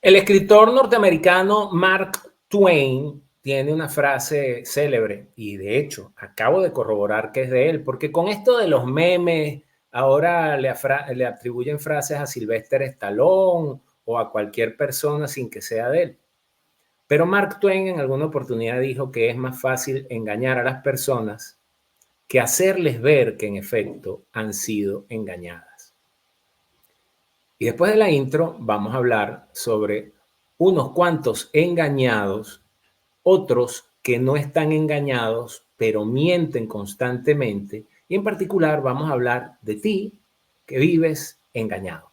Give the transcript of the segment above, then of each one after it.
El escritor norteamericano Mark Twain tiene una frase célebre y de hecho acabo de corroborar que es de él, porque con esto de los memes ahora le atribuyen frases a Sylvester Stallone o a cualquier persona sin que sea de él. Pero Mark Twain en alguna oportunidad dijo que es más fácil engañar a las personas que hacerles ver que en efecto han sido engañadas. Y después de la intro vamos a hablar sobre unos cuantos engañados, otros que no están engañados, pero mienten constantemente. Y en particular vamos a hablar de ti que vives engañado.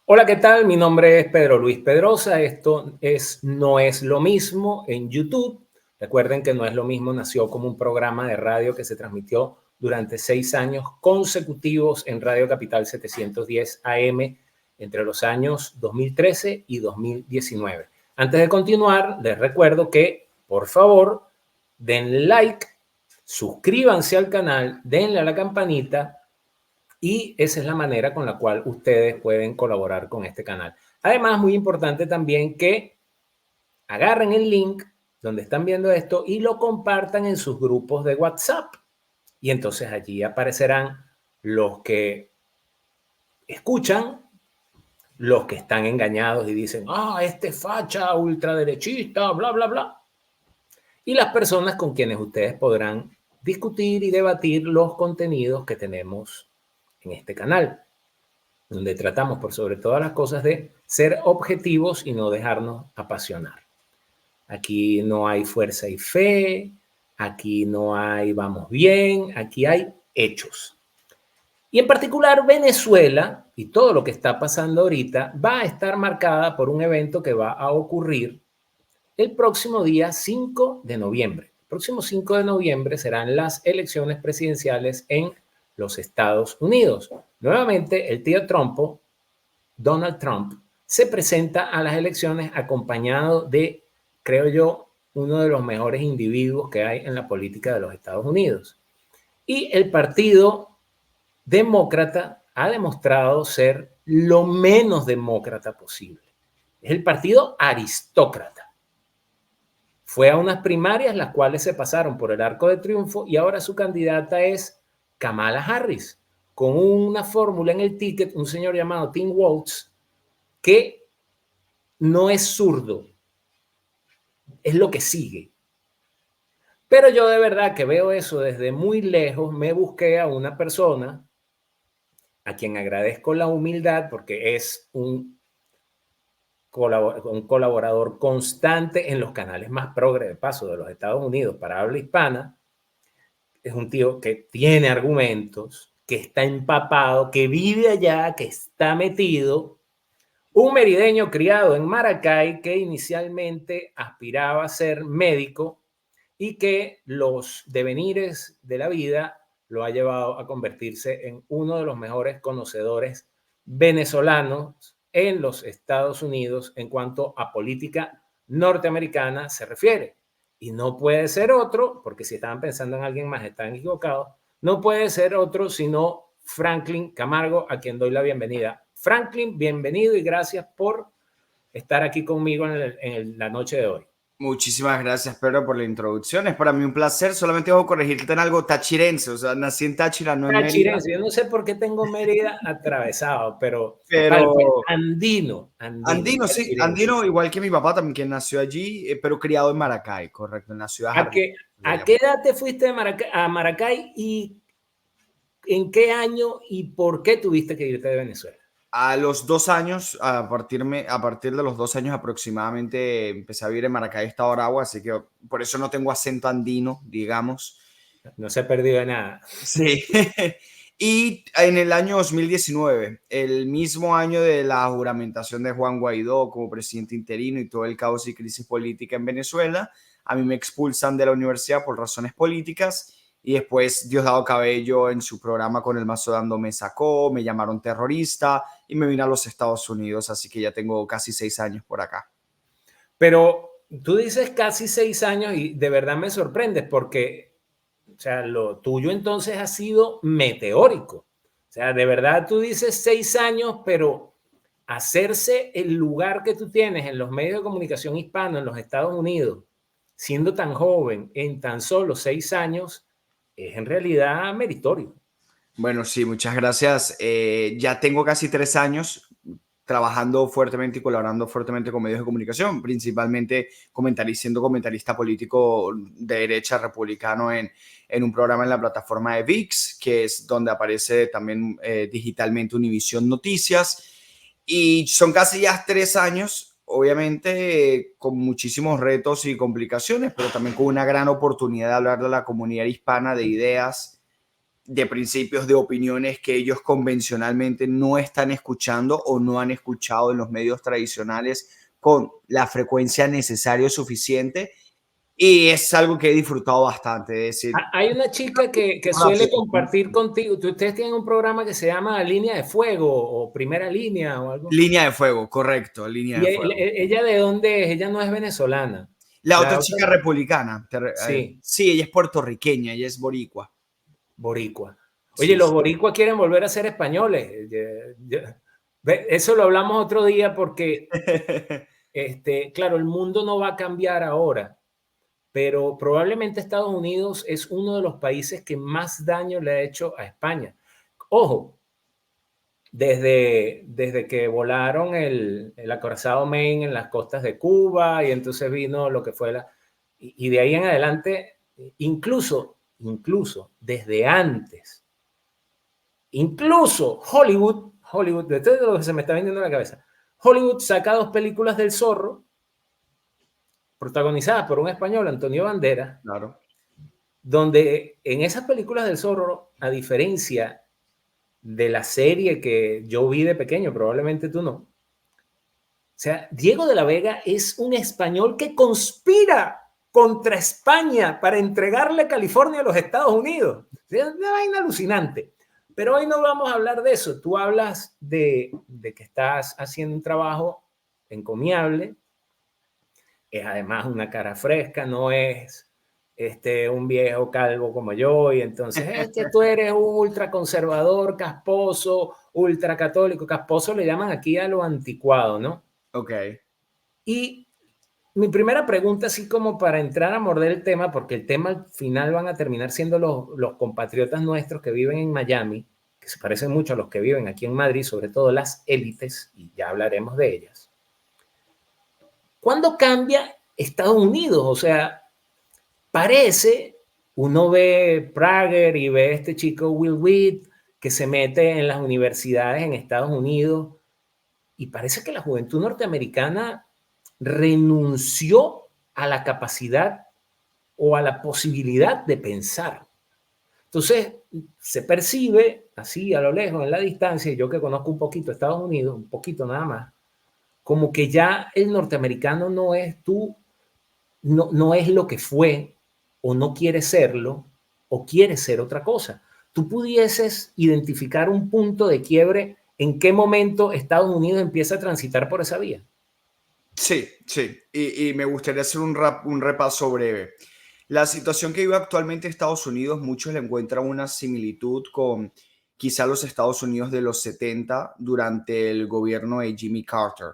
Hola, ¿qué tal? Mi nombre es Pedro Luis Pedrosa. Esto es No es lo mismo en YouTube. Recuerden que No es lo mismo nació como un programa de radio que se transmitió durante 6 años consecutivos en Radio Capital 710 AM entre los años 2013 y 2019. Antes de continuar, les recuerdo que, por favor, den like, suscríbanse al canal, denle a la campanita y esa es la manera con la cual ustedes pueden colaborar con este canal. Además, muy importante también que agarren el link donde están viendo esto y lo compartan en sus grupos de WhatsApp. Y entonces allí aparecerán los que escuchan, los que están engañados y dicen, este facha ultraderechista, bla, bla, bla. Y las personas con quienes ustedes podrán discutir y debatir los contenidos que tenemos en este canal, donde tratamos por sobre todas las cosas de ser objetivos y no dejarnos apasionar. Aquí no hay fuerza y fe, aquí no hay vamos bien, aquí hay hechos. Y en particular Venezuela y todo lo que está pasando ahorita va a estar marcada por un evento que va a ocurrir el próximo día 5 de noviembre. El próximo 5 de noviembre serán las elecciones presidenciales en los Estados Unidos. Nuevamente, el tío Trump, Donald Trump, se presenta a las elecciones acompañado de, creo yo, uno de los mejores individuos que hay en la política de los Estados Unidos. Y el Partido Demócrata ha demostrado ser lo menos demócrata posible. Es el partido aristócrata. Fue a unas primarias las cuales se pasaron por el arco de triunfo y ahora su candidata es Kamala Harris, con una fórmula en el ticket, un señor llamado Tim Walz, que no es zurdo, es lo que sigue. Pero yo de verdad que veo eso desde muy lejos, me busqué a una persona a quien agradezco la humildad porque es un colaborador constante en los canales más progre de paso de los Estados Unidos para habla hispana. Es un tío que tiene argumentos, que está empapado, que vive allá, que está metido. Un merideño criado en Maracay que inicialmente aspiraba a ser médico y que los devenires de la vida lo ha llevado a convertirse en uno de los mejores conocedores venezolanos en los Estados Unidos en cuanto a política norteamericana se refiere. Y no puede ser otro, porque si estaban pensando en alguien más, están equivocados, no puede ser otro sino Franklin Camargo, a quien doy la bienvenida. Franklin, bienvenido y gracias por estar aquí conmigo en la noche de hoy. Muchísimas gracias, Pedro, por la introducción. Es para mí un placer. Solamente debo corregir que tengo algo tachirense. O sea, nací en Táchira, no en Mérida. Tachirense, yo no sé por qué tengo Mérida atravesado, pero vale, Pero pues, andino, sí, tachirense. andino, igual que mi papá también, quien nació allí, pero criado en Maracay, correcto, en la ciudad ¿A Jardín. qué edad te fuiste a Maracay y en qué año y por qué tuviste que irte de Venezuela? A los 2 años, a partir de los 2 años aproximadamente, empecé a vivir en Maracay, estado Aragua, así que por eso no tengo acento andino, digamos. No se ha perdido de nada. Sí. Y en el año 2019, el mismo año de la juramentación de Juan Guaidó como presidente interino y todo el caos y crisis política en Venezuela, a mí me expulsan de la universidad por razones políticas y después Diosdado Cabello en su programa con el Mazo Dando me sacó, me llamaron terrorista y me vine a los Estados Unidos, así que ya tengo casi 6 años por acá. Pero tú dices casi 6 años y de verdad me sorprendes porque, o sea, lo tuyo entonces ha sido meteórico. O sea, de verdad tú dices 6 años, pero hacerse el lugar que tú tienes en los medios de comunicación hispanos en los Estados Unidos, siendo tan joven, en tan solo 6 años, es en realidad meritorio. Bueno, sí, muchas gracias. Ya tengo casi 3 años trabajando fuertemente y colaborando fuertemente con medios de comunicación, principalmente siendo comentarista político de derecha republicano en un programa en la plataforma de VIX, que es donde aparece también digitalmente Univisión Noticias. Y son casi ya 3 años, obviamente con muchísimos retos y complicaciones, pero también con una gran oportunidad de hablar de la comunidad hispana, de ideas, de principios, de opiniones que ellos convencionalmente no están escuchando o no han escuchado en los medios tradicionales con la frecuencia necesaria o suficiente. Y es algo que he disfrutado bastante. Es decir, Hay una chica que suele compartir contigo. Ustedes tienen un programa que se llama Línea de Fuego o Primera Línea o algo. Línea de Fuego, correcto, Línea ¿Y de Fuego. ella de dónde es? Ella no es venezolana. La otra chica republicana, Sí, sí, ella es puertorriqueña, ella es boricua. boricua. Oye, Sí, los sí. boricuas quieren volver a ser españoles. Eso lo hablamos otro día porque, claro, el mundo no va a cambiar ahora, pero probablemente Estados Unidos es uno de los países que más daño le ha hecho a España. Ojo, desde que volaron el acorazado Maine en las costas de Cuba y entonces vino lo que fue y de ahí en adelante, incluso desde antes, incluso Hollywood, de todo lo que se me está vendiendo en la cabeza, Hollywood saca 2 películas del Zorro, protagonizadas por un español, Antonio Banderas, Claro. donde en esas películas del Zorro, a diferencia de la serie que yo vi de pequeño, probablemente tú no. O sea, Diego de la Vega es un español que conspira contra España para entregarle California a los Estados Unidos. Es una vaina alucinante. Pero hoy no vamos a hablar de eso. Tú hablas de que estás haciendo un trabajo encomiable. Es además una cara fresca, no es un viejo calvo como yo, y entonces tú eres un ultraconservador, casposo, ultracatólico. Casposo le llaman aquí a lo anticuado, ¿no? Ok. Y mi primera pregunta, así como para entrar a morder el tema, porque el tema al final van a terminar siendo los compatriotas nuestros que viven en Miami, que se parecen mucho a los que viven aquí en Madrid, sobre todo las élites, y ya hablaremos de ellas. ¿Cuándo cambia Estados Unidos? O sea, parece, uno ve Prager y ve este chico Will Wheat que se mete en las universidades en Estados Unidos y parece que la juventud norteamericana renunció a la capacidad o a la posibilidad de pensar. Entonces, se percibe así a lo lejos, en la distancia, y yo que conozco un poquito Estados Unidos, un poquito nada más, como que ya el norteamericano no es no es lo que fue, o no quiere serlo, o quiere ser otra cosa. ¿Tú pudieses identificar un punto de quiebre en qué momento Estados Unidos empieza a transitar por esa vía? Sí, sí. Y me gustaría hacer un repaso breve. La situación que vive actualmente Estados Unidos, muchos le encuentran una similitud con quizá los Estados Unidos de los 70 durante el gobierno de Jimmy Carter.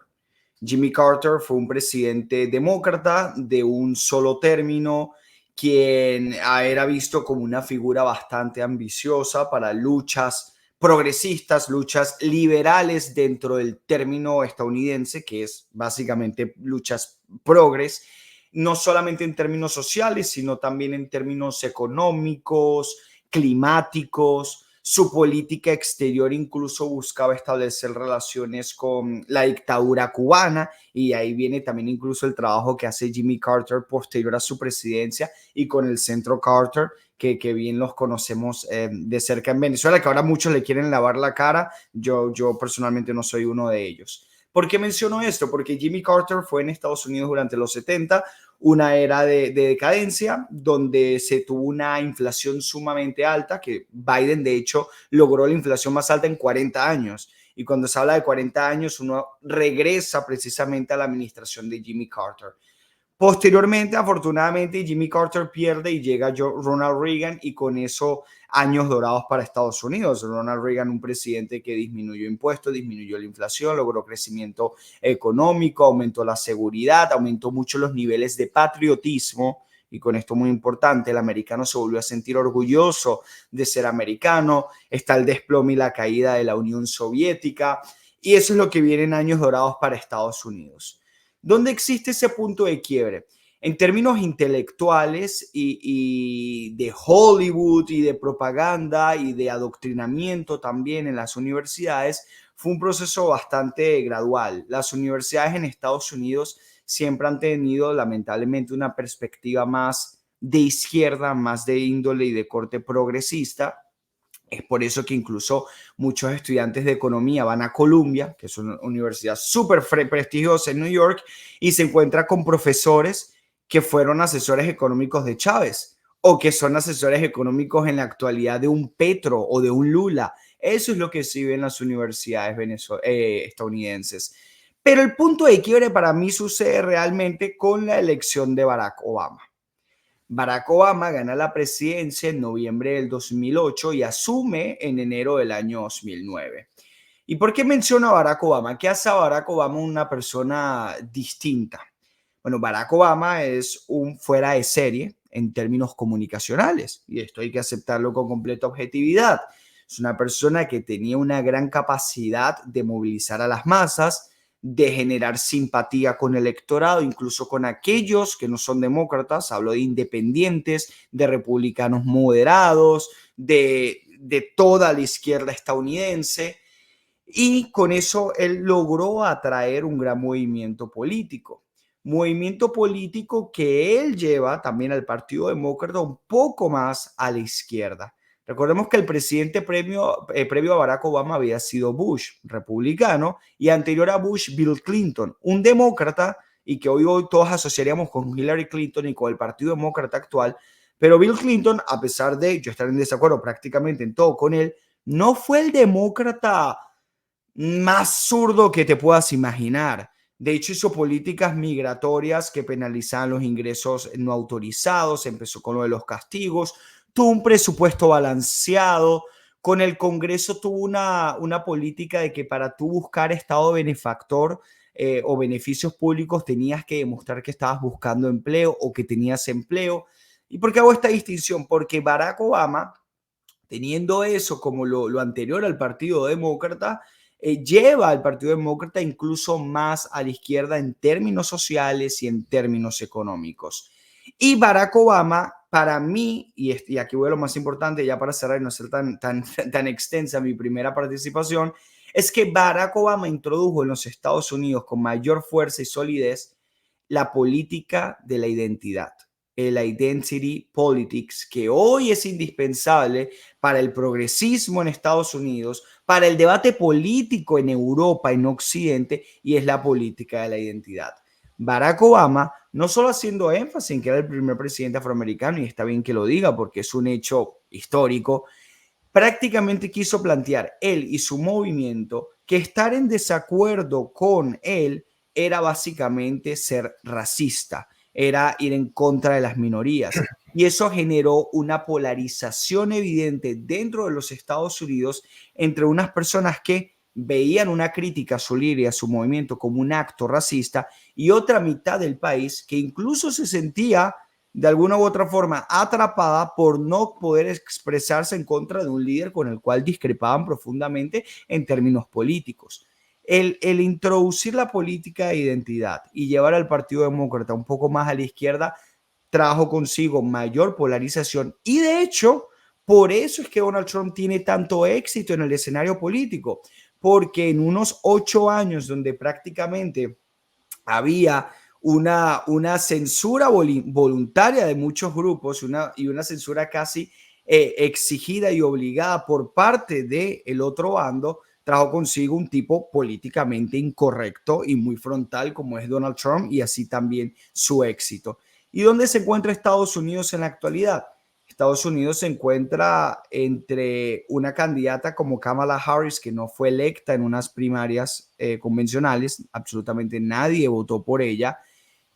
Jimmy Carter fue un presidente demócrata de un solo término, quien era visto como una figura bastante ambiciosa para luchas progresistas, luchas liberales dentro del término estadounidense, que es básicamente luchas progres, no solamente en términos sociales, sino también en términos económicos, climáticos. Su política exterior incluso buscaba establecer relaciones con la dictadura cubana, y ahí viene también incluso el trabajo que hace Jimmy Carter posterior a su presidencia y con el Centro Carter, que bien los conocemos de cerca en Venezuela, que ahora muchos le quieren lavar la cara. Yo personalmente no soy uno de ellos. ¿Por qué menciono esto? Porque Jimmy Carter fue en Estados Unidos durante los 70, una era de decadencia, donde se tuvo una inflación sumamente alta, que Biden de hecho logró la inflación más alta en 40 años. Y cuando se habla de 40 años, uno regresa precisamente a la administración de Jimmy Carter. Posteriormente, afortunadamente, Jimmy Carter pierde y llega Ronald Reagan, y con eso años dorados para Estados Unidos. Ronald Reagan, un presidente que disminuyó impuestos, disminuyó la inflación, logró crecimiento económico, aumentó la seguridad, aumentó mucho los niveles de patriotismo, y con esto muy importante, el americano se volvió a sentir orgulloso de ser americano. Está el desplome y la caída de la Unión Soviética, y eso es lo que viene en años dorados para Estados Unidos. ¿Dónde existe ese punto de quiebre? En términos intelectuales y de Hollywood y de propaganda y de adoctrinamiento también en las universidades, fue un proceso bastante gradual. Las universidades en Estados Unidos siempre han tenido lamentablemente una perspectiva más de izquierda, más de índole y de corte progresista. Es por eso que incluso muchos estudiantes de economía van a Columbia, que es una universidad súper prestigiosa en New York, y se encuentran con profesores que fueron asesores económicos de Chávez, o que son asesores económicos en la actualidad de un Petro o de un Lula. Eso es lo que se ve en las universidades estadounidenses. Pero el punto de quiebre para mí sucede realmente con la elección de Barack Obama. Barack Obama gana la presidencia en noviembre del 2008 y asume en enero del año 2009. ¿Y por qué menciono a Barack Obama? ¿Qué hace a Barack Obama una persona distinta? Bueno, Barack Obama es un fuera de serie en términos comunicacionales, y esto hay que aceptarlo con completa objetividad. Es una persona que tenía una gran capacidad de movilizar a las masas, de generar simpatía con el electorado, incluso con aquellos que no son demócratas. Hablo de independientes, de republicanos moderados, de toda la izquierda estadounidense. Y con eso él logró atraer un gran movimiento político. Movimiento político que él lleva también al Partido Demócrata un poco más a la izquierda. Recordemos que el presidente previo a Barack Obama había sido Bush, republicano, y anterior a Bush, Bill Clinton, un demócrata, y que hoy todos asociaríamos con Hillary Clinton y con el Partido Demócrata actual. Pero Bill Clinton, a pesar de yo estar en desacuerdo prácticamente en todo con él, no fue el demócrata más zurdo que te puedas imaginar. De hecho, hizo políticas migratorias que penalizaban los ingresos no autorizados, empezó con lo de los castigos, tuvo un presupuesto balanceado. Con el Congreso tuvo una política de que para tú buscar estado benefactor o beneficios públicos tenías que demostrar que estabas buscando empleo o que tenías empleo. ¿Y por qué hago esta distinción? Porque Barack Obama, teniendo eso como lo anterior al Partido Demócrata, lleva al Partido Demócrata incluso más a la izquierda en términos sociales y en términos económicos. Y Barack Obama, para mí, y aquí voy a lo más importante ya para cerrar y no ser tan extensa mi primera participación, es que Barack Obama introdujo en los Estados Unidos con mayor fuerza y solidez la política de la identidad, el identity politics, que hoy es indispensable para el progresismo en Estados Unidos, para el debate político en Europa, en Occidente, y es la política de la identidad. Barack Obama, no solo haciendo énfasis en que era el primer presidente afroamericano, y está bien que lo diga porque es un hecho histórico, prácticamente quiso plantear él y su movimiento que estar en desacuerdo con él era básicamente ser racista, era ir en contra de las minorías. Y eso generó una polarización evidente dentro de los Estados Unidos entre unas personas que veían una crítica a su líder y a su movimiento como un acto racista, y otra mitad del país que incluso se sentía de alguna u otra forma atrapada por no poder expresarse en contra de un líder con el cual discrepaban profundamente en términos políticos. El introducir la política de identidad y llevar al Partido Demócrata un poco más a la izquierda trajo consigo mayor polarización, y de hecho Por eso es que Donald Trump tiene tanto éxito en el escenario político, porque en unos 8 años donde prácticamente había una censura voluntaria de muchos grupos y una censura casi exigida y obligada por parte del otro bando, trajo consigo un tipo políticamente incorrecto y muy frontal como es Donald Trump, y así también su éxito. ¿Y dónde se encuentra Estados Unidos en la actualidad? Estados Unidos se encuentra entre una candidata como Kamala Harris, que no fue electa en unas primarias convencionales, absolutamente nadie votó por ella.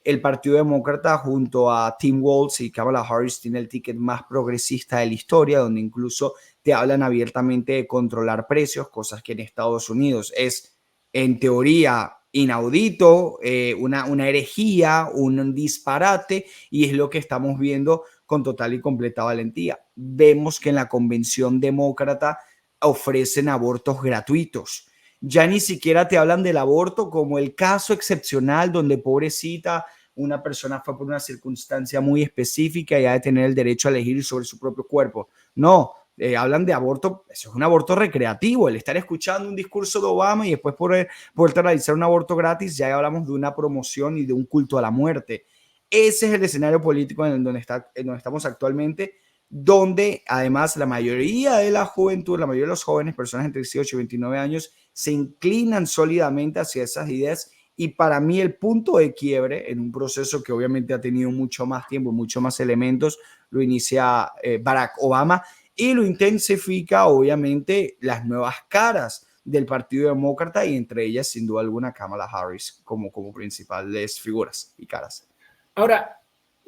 El Partido Demócrata junto a Tim Walz y Kamala Harris tiene el ticket más progresista de la historia, donde incluso te hablan abiertamente de controlar precios, cosas que en Estados Unidos es en teoría inaudito, una herejía, un disparate, y es lo que estamos viendo con total y completa valentía. Vemos que en la convención demócrata ofrecen abortos gratuitos. Ya ni siquiera te hablan del aborto como el caso excepcional donde pobrecita una persona fue por una circunstancia muy específica y ha de tener el derecho a elegir sobre su propio cuerpo. No, hablan de aborto, eso es un aborto recreativo, el estar escuchando un discurso de Obama y después poder realizar un aborto gratis, ya hablamos de una promoción y de un culto a la muerte. Ese es el escenario político en donde estamos actualmente, donde además la mayoría de la juventud, la mayoría de los jóvenes, personas entre 18 y 29 años, se inclinan sólidamente hacia esas ideas. Y para mí el punto de quiebre en un proceso que obviamente ha tenido mucho más tiempo, mucho más elementos, lo inicia Barack Obama y lo intensifica obviamente las nuevas caras del Partido Demócrata, y entre ellas sin duda alguna Kamala Harris como principales figuras y caras. Ahora,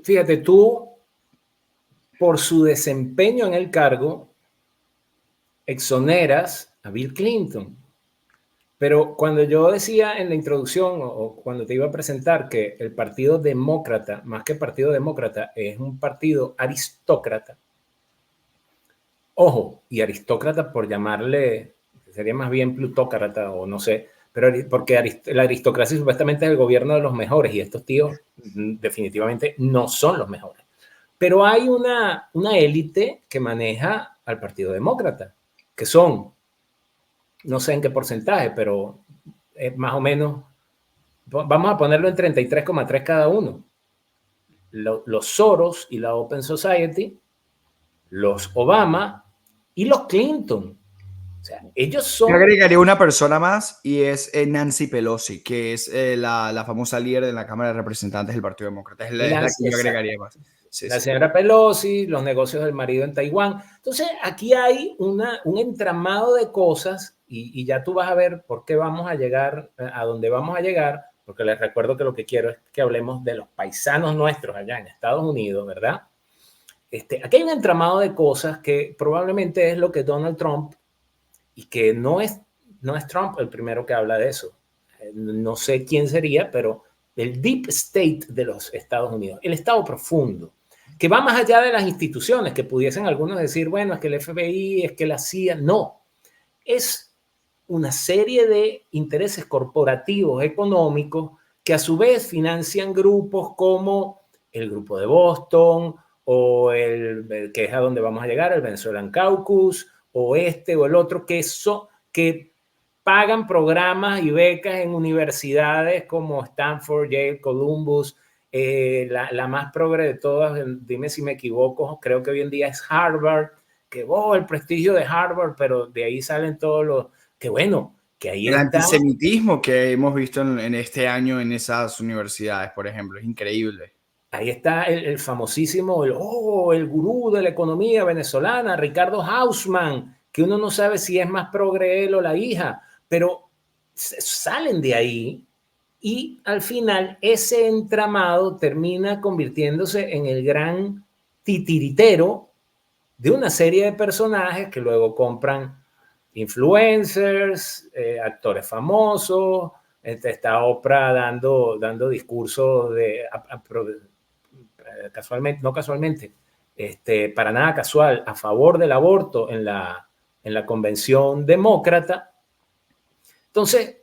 fíjate, tú, por su desempeño en el cargo, exoneras a Bill Clinton. Pero cuando yo decía en la introducción o cuando te iba a presentar que el Partido Demócrata, más que Partido Demócrata, es un partido aristócrata, ojo, y aristócrata por llamarle, sería más bien plutócrata o no sé, pero porque la aristocracia supuestamente es el gobierno de los mejores y estos tíos definitivamente no son los mejores. Pero hay una élite que maneja al Partido Demócrata, que son, no sé en qué porcentaje, pero más o menos, vamos a ponerlo en 33,3 cada uno. Los Soros y la Open Society, los Obama y los Clinton. O sea, ellos Yo son... agregaría una persona más y es Nancy Pelosi, que es la famosa líder de la Cámara de Representantes del Partido Demócrata. Es la que yo agregaría más. Sí, la sí. señora Pelosi, los negocios del marido en Taiwán. Entonces, aquí hay un entramado de cosas y ya tú vas a ver por qué vamos a llegar a donde vamos a llegar, porque les recuerdo que lo que quiero es que hablemos de los paisanos nuestros allá en Estados Unidos, ¿verdad? Aquí hay un entramado de cosas que probablemente es lo que Donald Trump, y que no es Trump el primero que habla de eso. No sé quién sería, pero el deep state de los Estados Unidos, el estado profundo, que va más allá de las instituciones, que pudiesen algunos decir, bueno, es que el FBI, es que la CIA, no, es una serie de intereses corporativos, económicos, que a su vez financian grupos como el Grupo de Boston, o que es a donde vamos a llegar, el Venezuelan Caucus, o este o el otro, que pagan programas y becas en universidades como Stanford, Yale, Columbus, la más progre de todas, dime si me equivoco, creo que hoy en día es Harvard, que el prestigio de Harvard, pero de ahí salen todos los, que bueno, que ahí El está. antisemitismo que hemos visto en este año en esas universidades, por ejemplo, es increíble. Ahí está el famosísimo, el gurú de la economía venezolana, Ricardo Hausmann, que uno no sabe si es más progre él o la hija, pero salen de ahí y al final ese entramado termina convirtiéndose en el gran titiritero de una serie de personajes que luego compran influencers, actores famosos. Está Oprah dando discursos casualmente, no casualmente, para nada casual, a favor del aborto en la convención demócrata. Entonces,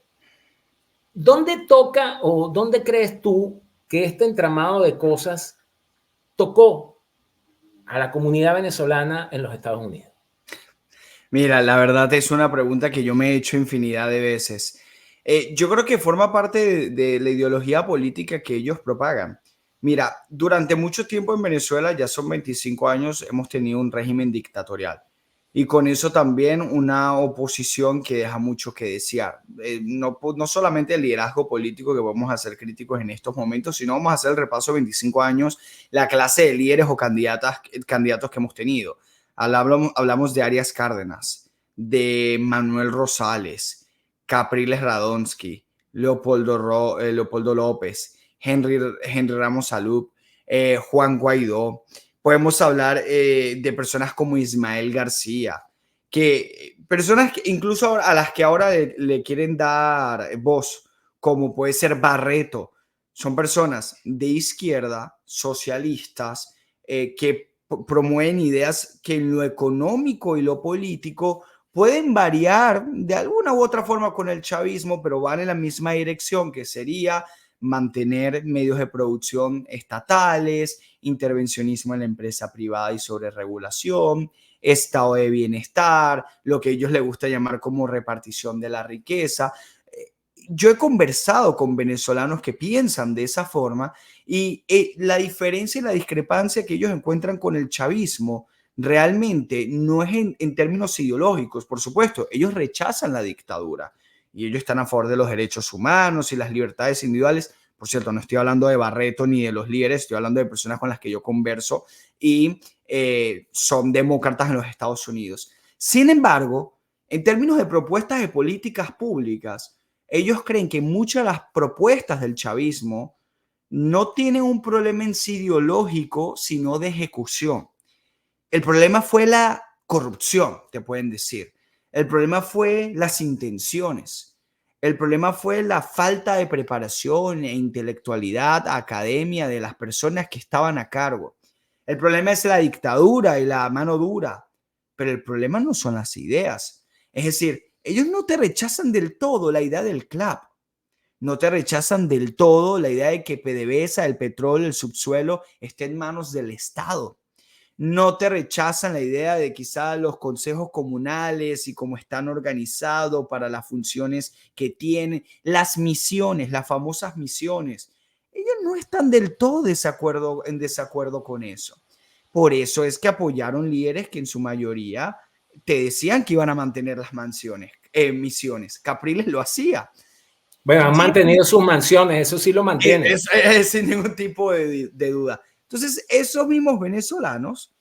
¿dónde toca o dónde crees tú que este entramado de cosas tocó? a la comunidad venezolana en los Estados Unidos? Mira, la verdad es una pregunta que yo me he hecho infinidad de veces. Yo creo que forma parte de la ideología política que ellos propagan. Mira, durante mucho tiempo en Venezuela, ya son 25 años, hemos tenido un régimen dictatorial y con eso también una oposición que deja mucho que desear. No solamente el liderazgo político, que vamos a ser críticos en estos momentos, sino vamos a hacer el repaso de 25 años, la clase de líderes o candidatos que hemos tenido. Hablamos de Arias Cárdenas, de Manuel Rosales, Capriles Radonsky, Leopoldo López, Henry Ramos Alup, Juan Guaidó. Podemos hablar de personas como Ismael García, personas que incluso a las que ahora le quieren dar voz, como puede ser Barreto. Son personas de izquierda, socialistas, que promueven ideas que en lo económico y lo político pueden variar de alguna u otra forma con el chavismo, pero van en la misma dirección, que sería mantener medios de producción estatales, intervencionismo en la empresa privada y sobre regulación, estado de bienestar, lo que a ellos les gusta llamar como repartición de la riqueza. Yo he conversado con venezolanos que piensan de esa forma y la diferencia y la discrepancia que ellos encuentran con el chavismo realmente no es en términos ideológicos. Por supuesto, ellos rechazan la dictadura y ellos están a favor de los derechos humanos y las libertades individuales. Por cierto, no estoy hablando de Barreto ni de los líderes, estoy hablando de personas con las que yo converso y son demócratas en los Estados Unidos. Sin embargo, en términos de propuestas de políticas públicas, ellos creen que muchas de las propuestas del chavismo no tienen un problema en sí ideológico, sino de ejecución. El problema fue la corrupción, te pueden decir. El problema fue las intenciones. El problema fue la falta de preparación e intelectualidad, academia de las personas que estaban a cargo. El problema es la dictadura y la mano dura, pero el problema no son las ideas. Es decir, ellos no te rechazan del todo la idea del CLAP. No te rechazan del todo la idea de que PDVSA, el petróleo, el subsuelo, esté en manos del Estado. No te rechazan la idea de quizá los consejos comunales y cómo están organizados para las funciones que tienen, las misiones, las famosas misiones. Ellos no están del todo en desacuerdo con eso. Por eso es que apoyaron líderes que en su mayoría te decían que iban a mantener las misiones. Capriles lo hacía. Bueno, han mantenido sus mansiones, eso sí lo mantienen. Es sin ningún tipo de duda. Entonces, esos mismos venezolanos,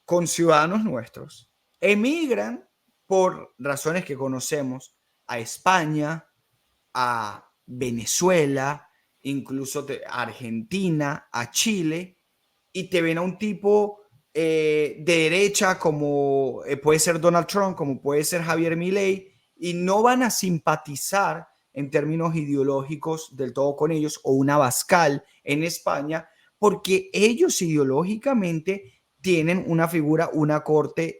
con ciudadanos nuestros, emigran por razones que conocemos a España, a Venezuela, incluso a Argentina, a Chile, y te ven a un tipo de derecha como puede ser Donald Trump, como puede ser Javier Milei, y no van a simpatizar en términos ideológicos del todo con ellos, o un Abascal en España, porque ellos ideológicamente tienen una figura, una corte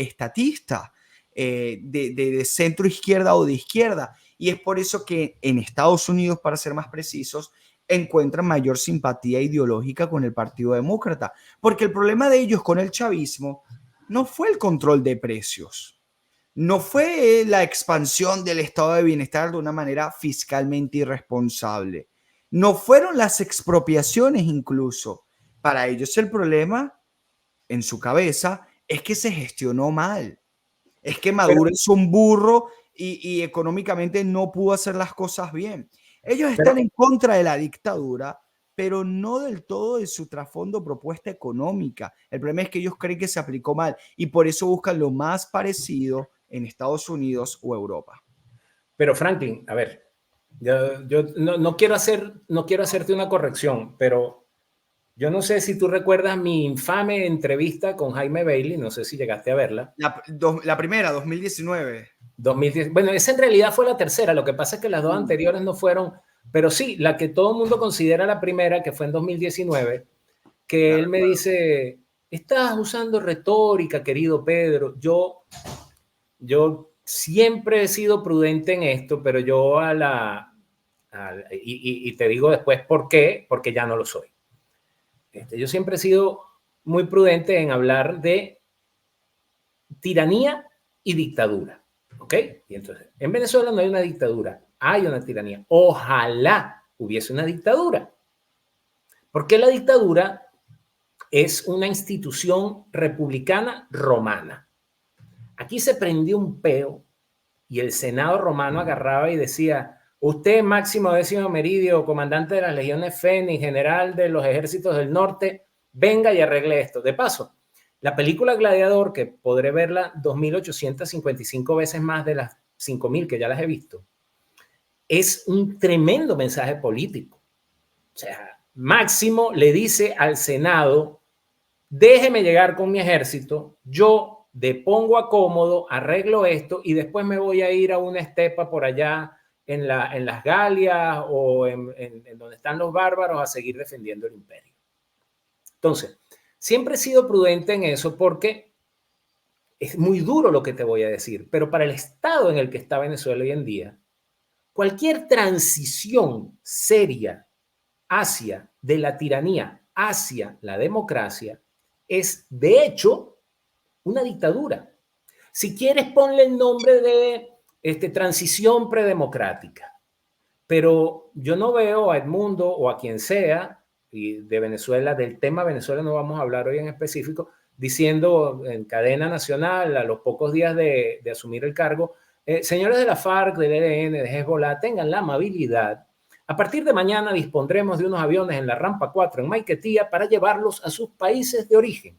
estatista de centro izquierda o de izquierda. Y es por eso que en Estados Unidos, para ser más precisos, encuentran mayor simpatía ideológica con el Partido Demócrata. Porque el problema de ellos con el chavismo no fue el control de precios, no fue la expansión del estado de bienestar de una manera fiscalmente irresponsable, no fueron las expropiaciones incluso. Para ellos el problema en su cabeza es que se gestionó mal, es que Maduro es un burro y económicamente no pudo hacer las cosas bien. Ellos están en contra de la dictadura, pero no del todo de su trasfondo propuesta económica. El problema es que ellos creen que se aplicó mal y por eso buscan lo más parecido en Estados Unidos o Europa. Pero Franklin, a ver, yo no quiero hacerte una corrección, pero yo no sé si tú recuerdas mi infame entrevista con Jaime Bailey, no sé si llegaste a verla. La primera, 2019. 2010, bueno, esa en realidad fue la tercera, lo que pasa es que las dos anteriores no fueron, pero sí, la que todo el mundo considera la primera, que fue en 2019, que él me dice, estás usando retórica, querido Pedro, yo siempre he sido prudente en esto, pero yo y te digo después por qué, porque ya no lo soy. Yo siempre he sido muy prudente en hablar de tiranía y dictadura, ¿ok? Y entonces, en Venezuela no hay una dictadura, hay una tiranía. Ojalá hubiese una dictadura, porque la dictadura es una institución republicana romana. Aquí se prendió un peo y el Senado romano agarraba y decía: usted, Máximo Décimo Meridio, comandante de las legiones Fénix, general de los ejércitos del norte, venga y arregle esto. De paso, la película Gladiador, que podré verla 2.855 veces más de las 5.000 que ya las he visto, es un tremendo mensaje político. O sea, Máximo le dice al Senado: déjeme llegar con mi ejército, yo depongo a cómodo, arreglo esto y después me voy a ir a una estepa por allá en las Galias o en donde están los bárbaros a seguir defendiendo el imperio. Entonces, siempre he sido prudente en eso porque es muy duro lo que te voy a decir, pero para el estado en el que está Venezuela hoy en día, cualquier transición seria hacia de la tiranía hacia la democracia es, de hecho, una dictadura. Si quieres, ponle el nombre de transición predemocrática. Pero yo no veo a Edmundo o a quien sea, y de Venezuela, del tema Venezuela no vamos a hablar hoy en específico, diciendo en cadena nacional, a los pocos días de asumir el cargo: señores de la FARC, del ELN, de Hezbollah, tengan la amabilidad. A partir de mañana dispondremos de unos aviones en la rampa 4 en Maiquetía para llevarlos a sus países de origen.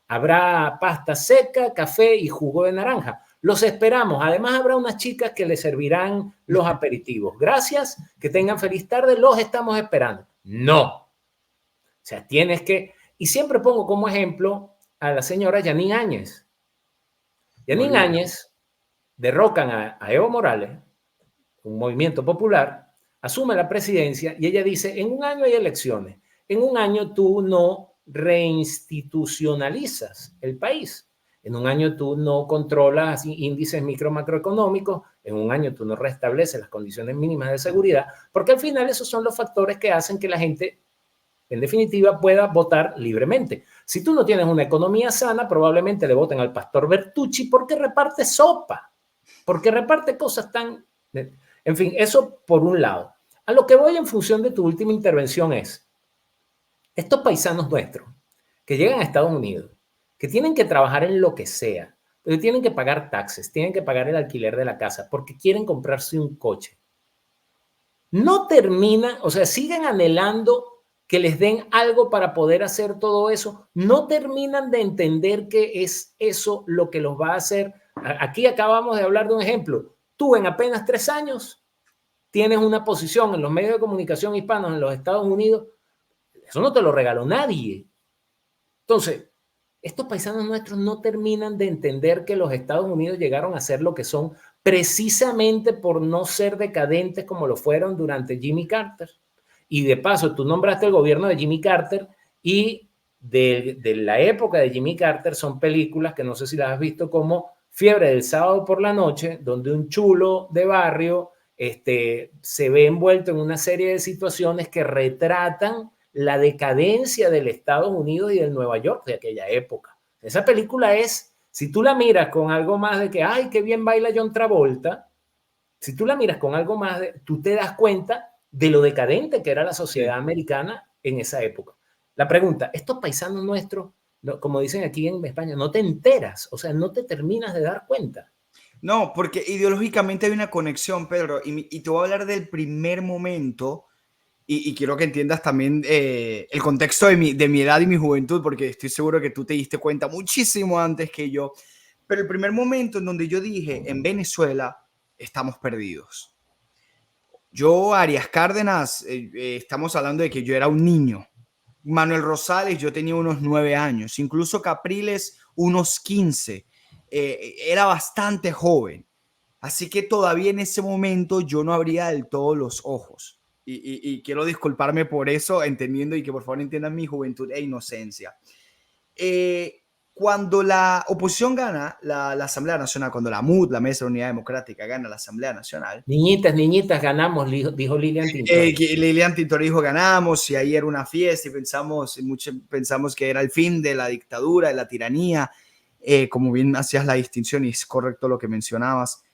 Habrá pasta seca, café y jugo de naranja. Los esperamos. Además, habrá unas chicas que les servirán los aperitivos. Gracias, que tengan feliz tarde. Los estamos esperando. No. O sea, tienes que... Y siempre pongo como ejemplo a la señora Yanine Áñez. Yanine Áñez derrocan a Evo Morales, un movimiento popular, asume la presidencia y ella dice: en un año hay elecciones. En un año tú no reinstitucionalizas el país. En un año tú no controlas índices micro macroeconómicos, en un año tú no restableces las condiciones mínimas de seguridad, porque al final esos son los factores que hacen que la gente, en definitiva, pueda votar libremente. Si tú no tienes una economía sana, probablemente le voten al pastor Bertucci porque reparte sopa, porque reparte cosas tan... En fin, eso por un lado. A lo que voy en función de tu última intervención es: estos paisanos nuestros que llegan a Estados Unidos, que tienen que trabajar en lo que sea, pero tienen que pagar taxes, tienen que pagar el alquiler de la casa porque quieren comprarse un coche, no terminan, o sea, siguen anhelando que les den algo para poder hacer todo eso, no terminan de entender que es eso lo que los va a hacer. Aquí acabamos de hablar de un ejemplo. Tú en apenas 3 años tienes una posición en los medios de comunicación hispanos en los Estados Unidos. Eso no te lo regaló nadie. Entonces, estos paisanos nuestros no terminan de entender que los Estados Unidos llegaron a ser lo que son precisamente por no ser decadentes como lo fueron durante Jimmy Carter. Y de paso, tú nombraste el gobierno de Jimmy Carter y de la época de Jimmy Carter son películas que no sé si las has visto, como Fiebre del sábado por la noche, donde un chulo de barrio se ve envuelto en una serie de situaciones que retratan la decadencia del Estados Unidos y del Nueva York de aquella época. Esa película es, si tú la miras con algo más de que, ay, qué bien baila John Travolta, si tú la miras con algo más, tú te das cuenta de lo decadente que era la sociedad americana en esa época. La pregunta: estos paisanos nuestros, como dicen aquí en España, no te enteras, o sea, no te terminas de dar cuenta. No, porque ideológicamente hay una conexión, Pedro, y te voy a hablar del primer momento, y quiero que entiendas también el contexto de mi edad y mi juventud, porque estoy seguro que tú te diste cuenta muchísimo antes que yo, pero el primer momento en donde yo dije: en Venezuela estamos perdidos. Yo, Arias Cárdenas, estamos hablando de que yo era un niño. Manuel Rosales, yo tenía unos 9 años, incluso Capriles, unos 15. Era bastante joven. Así que todavía en ese momento yo no abría del todo los ojos. Y quiero disculparme por eso, entendiendo, y que por favor entiendan mi juventud e inocencia. cuando la oposición gana la Asamblea Nacional, cuando la MUD, la Mesa de Unidad Democrática, gana la Asamblea Nacional. Niñitas, niñitas, ganamos, dijo Lilian Tintori. Lilian Tintori dijo ganamos y ahí era una fiesta y pensamos que era el fin de la dictadura, de la tiranía, como bien hacías la distinción y es correcto lo que mencionabas.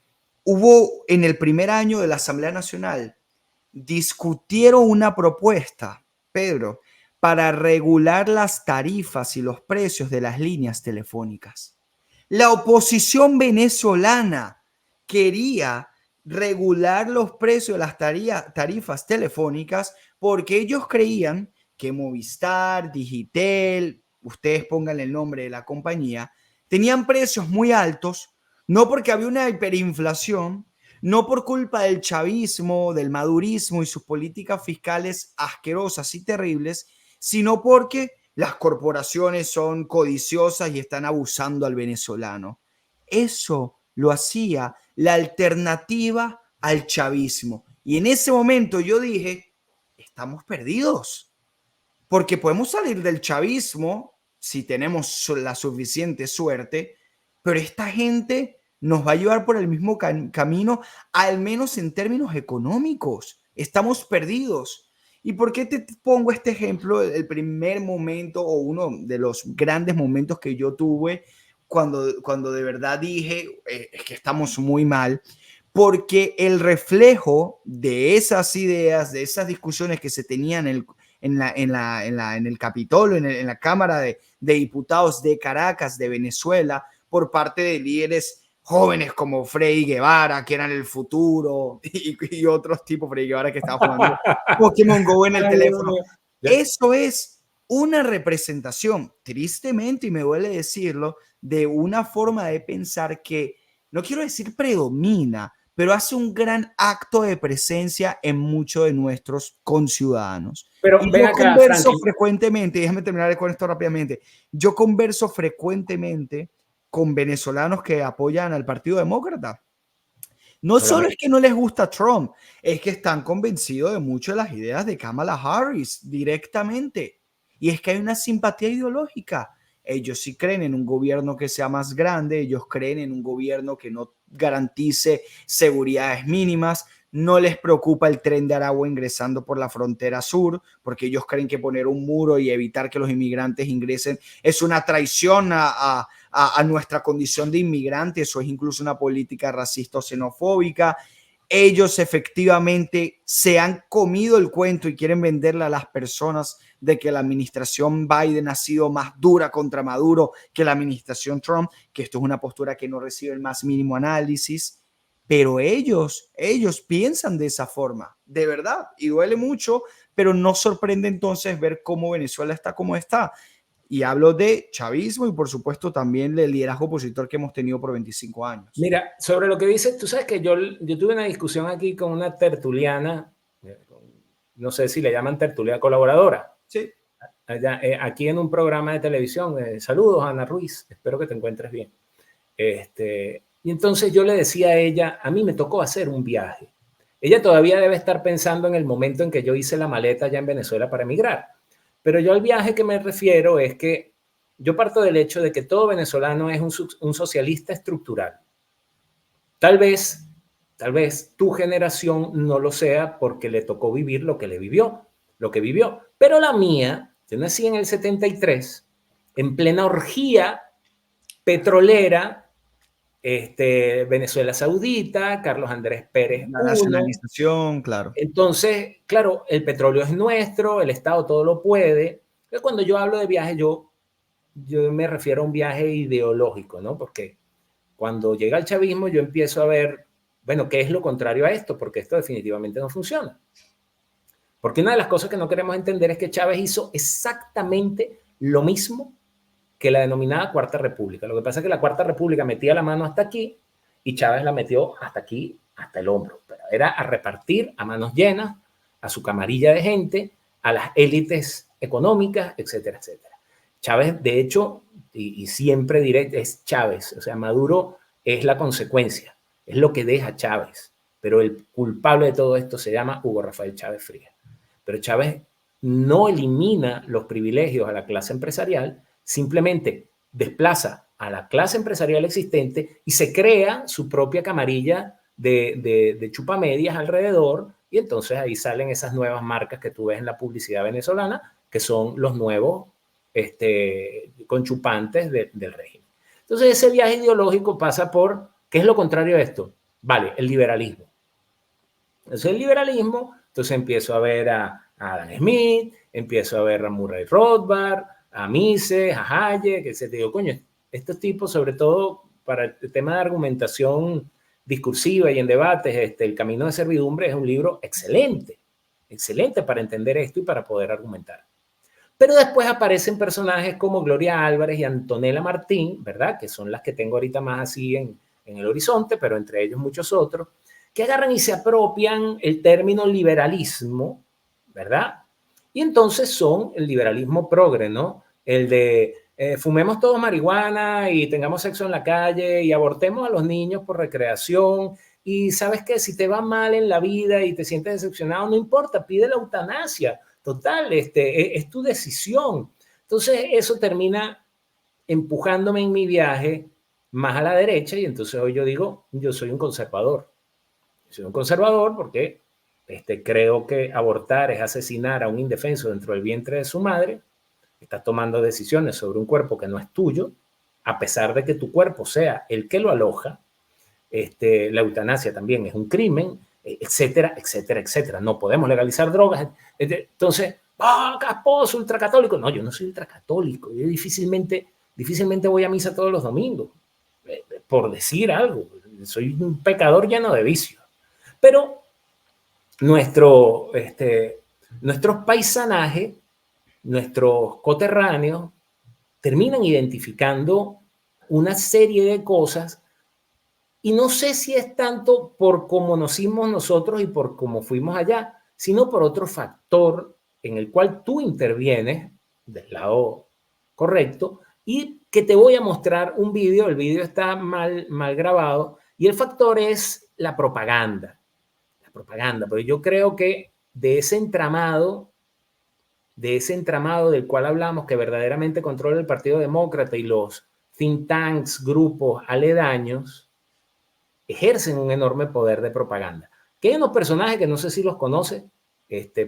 Hubo en el primer año de la Asamblea Nacional, discutieron una propuesta, Pedro, para regular las tarifas y los precios de las líneas telefónicas. La oposición venezolana quería regular los precios de las tarifas telefónicas porque ellos creían que Movistar, Digitel, ustedes pónganle el nombre de la compañía, tenían precios muy altos, no porque había una hiperinflación, no por culpa del chavismo, del madurismo y sus políticas fiscales asquerosas y terribles, sino porque las corporaciones son codiciosas y están abusando al venezolano. Eso lo hacía la alternativa al chavismo. Y en ese momento yo dije, estamos perdidos, porque podemos salir del chavismo si tenemos la suficiente suerte, pero esta gente nos va a llevar por el mismo camino, al menos en términos económicos. Estamos perdidos. ¿Y por qué te pongo este ejemplo? El primer momento o uno de los grandes momentos que yo tuve cuando de verdad dije es que estamos muy mal, porque el reflejo de esas ideas, de esas discusiones que se tenían en el Capitolio, en la Cámara de Diputados de Caracas, de Venezuela, por parte de líderes jóvenes como Freddy Guevara, que eran el futuro, y otros tipos, Freddy Guevara que estaba jugando Pokémon Go en el teléfono. Eso es una representación, tristemente, y me duele decirlo, de una forma de pensar que, no quiero decir predomina, pero hace un gran acto de presencia en muchos de nuestros conciudadanos. Pero y ven yo acá, converso Franklin. frecuentemente, déjame terminar con esto rápidamente, yo converso frecuentemente con venezolanos que apoyan al Partido Demócrata. No solo es que no les gusta Trump, es que están convencidos de muchas de las ideas de Kamala Harris directamente. Y es que hay una simpatía ideológica. Ellos sí creen en un gobierno que sea más grande, ellos creen en un gobierno que no garantice seguridades mínimas, no les preocupa el tren de Aragua ingresando por la frontera sur, porque ellos creen que poner un muro y evitar que los inmigrantes ingresen es una traición a nuestra condición de inmigrantes, o es incluso una política racista o xenofóbica. Ellos efectivamente se han comido el cuento y quieren venderle a las personas de que la administración Biden ha sido más dura contra Maduro que la administración Trump, que esto es una postura que no recibe el más mínimo análisis, pero ellos piensan de esa forma, de verdad, y duele mucho, pero no sorprende entonces ver cómo Venezuela está como está. Y hablo de chavismo y por supuesto también del liderazgo opositor que hemos tenido por 25 años. Mira, sobre lo que dices, tú sabes que yo tuve una discusión aquí con una tertuliana, no sé si le llaman tertulia colaboradora. Sí. Allá, aquí en un programa de televisión. Saludos, Ana Ruiz, espero que te encuentres bien. Y entonces yo le decía a ella, a mí me tocó hacer un viaje. Ella todavía debe estar pensando en el momento en que yo hice la maleta allá en Venezuela para emigrar. Pero yo al viaje que me refiero es que yo parto del hecho de que todo venezolano es un socialista estructural. Tal vez tu generación no lo sea porque le tocó vivir lo que vivió. Pero la mía, yo nací en el 73, en plena orgía petrolera, Venezuela Saudita, Carlos Andrés Pérez La I. nacionalización, claro. Entonces, claro, el petróleo es nuestro, el Estado todo lo puede. Pero cuando yo hablo de viaje, yo me refiero a un viaje ideológico, ¿no? Porque cuando llega el chavismo, yo empiezo a ver, bueno, ¿qué es lo contrario a esto? Porque esto definitivamente no funciona. Porque una de las cosas que no queremos entender es que Chávez hizo exactamente lo mismo que la denominada Cuarta República. Lo que pasa es que la Cuarta República metía la mano hasta aquí y Chávez la metió hasta aquí, hasta el hombro. Pero era a repartir a manos llenas a su camarilla de gente, a las élites económicas, etcétera, etcétera. Chávez, de hecho, y siempre diré, es Chávez. O sea, Maduro es la consecuencia, es lo que deja Chávez. Pero el culpable de todo esto se llama Hugo Rafael Chávez Frías. Pero Chávez no elimina los privilegios a la clase empresarial, simplemente desplaza a la clase empresarial existente y se crea su propia camarilla de chupamedias alrededor, y entonces ahí salen esas nuevas marcas que tú ves en la publicidad venezolana, que son los nuevos conchupantes del régimen. Entonces ese viaje ideológico pasa por, ¿qué es lo contrario a esto? Vale, el liberalismo. Entonces el liberalismo, entonces empiezo a ver a Adam Smith, empiezo a ver a Murray Rothbard, a Mises, a Hayek, que se te digo, coño, estos tipos, sobre todo para el tema de argumentación discursiva y en debates, El Camino de Servidumbre es un libro excelente, excelente para entender esto y para poder argumentar. Pero después aparecen personajes como Gloria Álvarez y Antonella Martín, ¿verdad? Que son las que tengo ahorita más así en el horizonte, pero entre ellos muchos otros, que agarran y se apropian el término liberalismo, ¿verdad? Y entonces son el liberalismo progre, ¿no? El de fumemos todos marihuana y tengamos sexo en la calle y abortemos a los niños por recreación. Y sabes que si te va mal en la vida y te sientes decepcionado, no importa, pide la eutanasia. Total, es tu decisión. Entonces eso termina empujándome en mi viaje más a la derecha y entonces hoy yo digo, yo soy un conservador. Soy un conservador porque creo que abortar es asesinar a un indefenso dentro del vientre de su madre. Estás tomando decisiones sobre un cuerpo que no es tuyo, a pesar de que tu cuerpo sea el que lo aloja. La eutanasia también es un crimen, etcétera, etcétera, etcétera. No podemos legalizar drogas. Entonces, casposo, ultracatólico. No, yo no soy ultracatólico. Yo difícilmente voy a misa todos los domingos, por decir algo. Soy un pecador lleno de vicios. Pero nuestros paisanajes, nuestros coterráneos, terminan identificando una serie de cosas y no sé si es tanto por cómo nos hicimos nosotros y por cómo fuimos allá, sino por otro factor en el cual tú intervienes del lado correcto y que te voy a mostrar un video. El video está mal grabado y el factor es la propaganda. La propaganda, pero yo creo que de ese entramado del cual hablamos, que verdaderamente controla el Partido Demócrata y los think tanks, grupos aledaños, ejercen un enorme poder de propaganda. Que hay unos personajes que no sé si los conoce,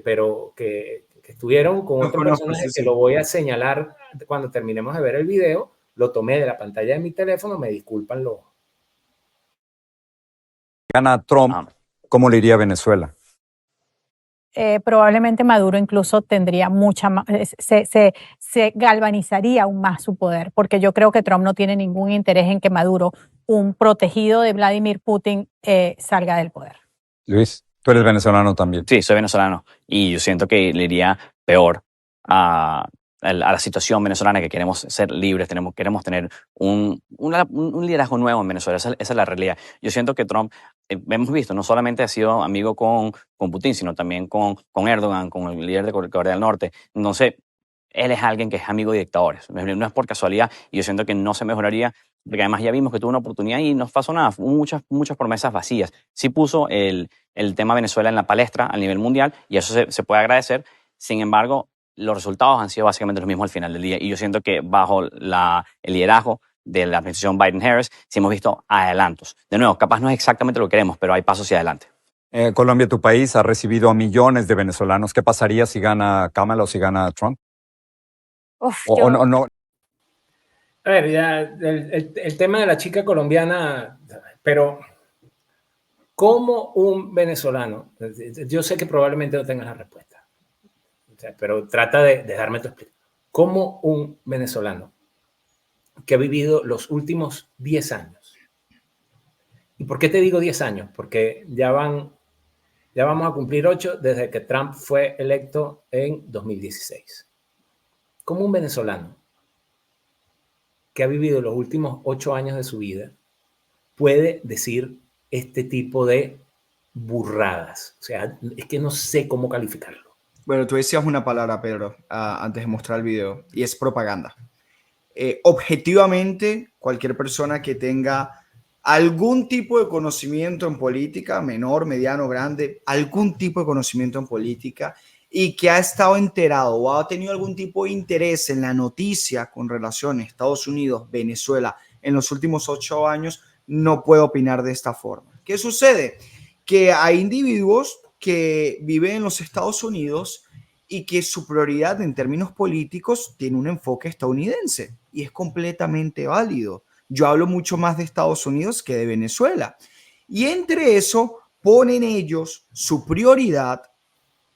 pero que estuvieron con otro personaje que lo voy a señalar cuando terminemos de ver el video. Lo tomé de la pantalla de mi teléfono, me disculpan los. Gana Trump, ¿cómo le iría a Venezuela? Probablemente Maduro incluso tendría se galvanizaría aún más su poder, porque yo creo que Trump no tiene ningún interés en que Maduro, un protegido de Vladimir Putin, salga del poder. Luis, tú eres venezolano también. Sí, soy venezolano y yo siento que le iría peor a la situación venezolana, que queremos ser libres, queremos tener un liderazgo nuevo en Venezuela. Esa es la realidad. Yo siento que Trump, hemos visto, no solamente ha sido amigo con Putin, sino también con Erdogan, con el líder de Corea del Norte. Entonces, él es alguien que es amigo de dictadores. No es por casualidad, y yo siento que no se mejoraría, porque además ya vimos que tuvo una oportunidad y no pasó nada. Muchas promesas vacías. Sí puso el tema Venezuela en la palestra a nivel mundial, y eso se puede agradecer. Sin embargo, los resultados han sido básicamente los mismos al final del día, y yo siento que bajo el liderazgo de la administración Biden-Harris sí hemos visto adelantos. De nuevo, capaz no es exactamente lo que queremos, pero hay pasos hacia adelante. Colombia, tu país, ha recibido a millones de venezolanos. ¿Qué pasaría si gana Kamala o si gana Trump? No. A ver, ya el tema de la chica colombiana, pero como un venezolano, yo sé que probablemente no tengas la respuesta, pero trata de darme tu explicación. Como un venezolano que ha vivido los últimos 10 años. ¿Y por qué te digo 10 años? Porque ya vamos a cumplir 8 desde que Trump fue electo en 2016. Como un venezolano que ha vivido los últimos 8 años de su vida puede decir este tipo de burradas. O sea, es que no sé cómo calificarlo. Bueno, tú decías una palabra, Pedro, antes de mostrar el video, y es propaganda. Objetivamente, cualquier persona que tenga algún tipo de conocimiento en política, menor, mediano, grande, algún tipo de conocimiento en política, y que ha estado enterado o ha tenido algún tipo de interés en la noticia con relación a Estados Unidos, Venezuela en los últimos 8 años, no puede opinar de esta forma. ¿Qué sucede? Que hay individuos que viven en los Estados Unidos y que su prioridad en términos políticos tiene un enfoque estadounidense y es completamente válido. Yo hablo mucho más de Estados Unidos que de Venezuela. Y entre eso ponen ellos su prioridad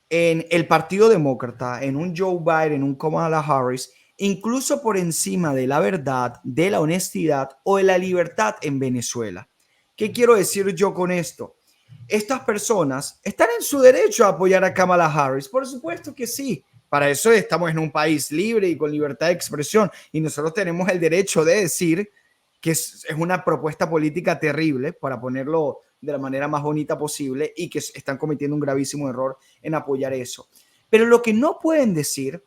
en el Partido Demócrata, en un Joe Biden, un Kamala Harris, incluso por encima de la verdad, de la honestidad o de la libertad en Venezuela. ¿Qué quiero decir yo con esto? Estas personas están en su derecho a apoyar a Kamala Harris. Por supuesto que sí. Para eso estamos en un país libre y con libertad de expresión. Y nosotros tenemos el derecho de decir que es una propuesta política terrible, para ponerlo de la manera más bonita posible, y que están cometiendo un gravísimo error en apoyar eso. Pero lo que no pueden decir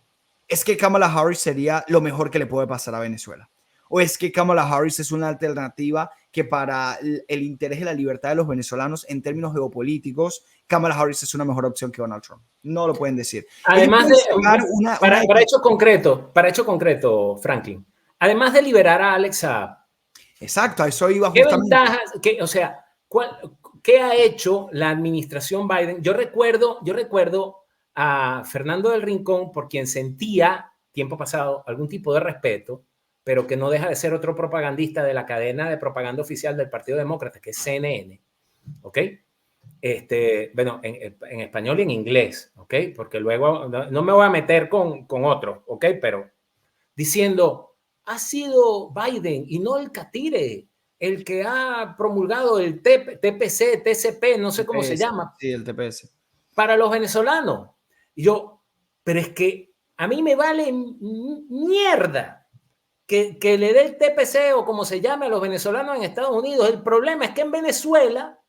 es que Kamala Harris sería lo mejor que le puede pasar a Venezuela. O es que Kamala Harris es una alternativa que para el interés de la libertad de los venezolanos en términos geopolíticos, Kamala Harris es una mejor opción que Donald Trump. No lo pueden decir. Además para hecho concreto, Franklin, además de liberar a Alex Saab, exacto, a eso iba ¿qué justamente. ventajas, o sea, qué ha hecho la administración Biden? Yo recuerdo a Fernando del Rincón, por quien sentía tiempo pasado algún tipo de respeto, pero que no deja de ser otro propagandista de la cadena de propaganda oficial del Partido Demócrata, que es CNN, ¿ok? Bueno, en español y en inglés, ¿ok? Porque luego no me voy a meter con otro, ¿ok? Pero diciendo, ha sido Biden y no el catire el que ha promulgado el TPC, TCP, no sé cómo se llama. Sí, el TPS. Para los venezolanos. Y yo, pero es que a mí me vale mierda que le dé el TPC o como se llame a los venezolanos en Estados Unidos. El problema es que en Venezuela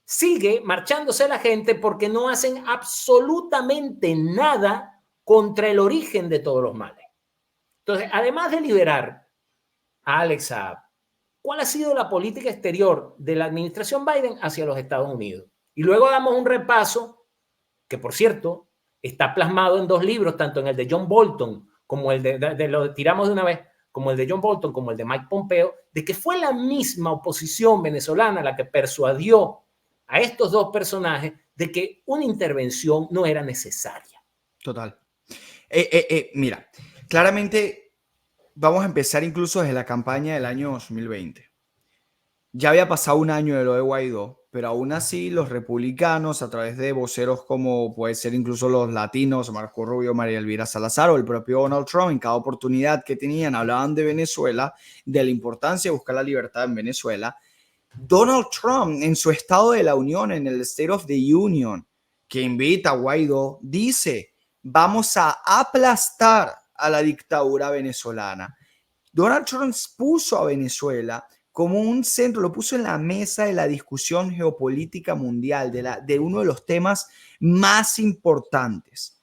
sigue marchándose la gente porque no hacen absolutamente nada contra el origen de todos los males. Entonces, además de liberar a Alex Saab, ¿cuál ha sido la política exterior de la administración Biden hacia los Estados Unidos? Y luego damos un repaso, que por cierto, está plasmado en 2 libros, tanto en el de John Bolton, como el lo tiramos de una vez, como el de John Bolton, como el de Mike Pompeo, de que fue la misma oposición venezolana la que persuadió a estos 2 personajes de que una intervención no era necesaria. Total. Mira, claramente vamos a empezar incluso desde la campaña del año 2020. Ya había pasado un año de lo de Guaidó, pero aún así los republicanos, a través de voceros como puede ser incluso los latinos, Marco Rubio, María Elvira Salazar o el propio Donald Trump, en cada oportunidad que tenían hablaban de Venezuela, de la importancia de buscar la libertad en Venezuela. Donald Trump, en su Estado de la Unión, en el State of the Union, que invita a Guaidó, dice: vamos a aplastar a la dictadura venezolana. Donald Trump puso a Venezuela como un centro, lo puso en la mesa de la discusión geopolítica mundial, de uno de los temas más importantes.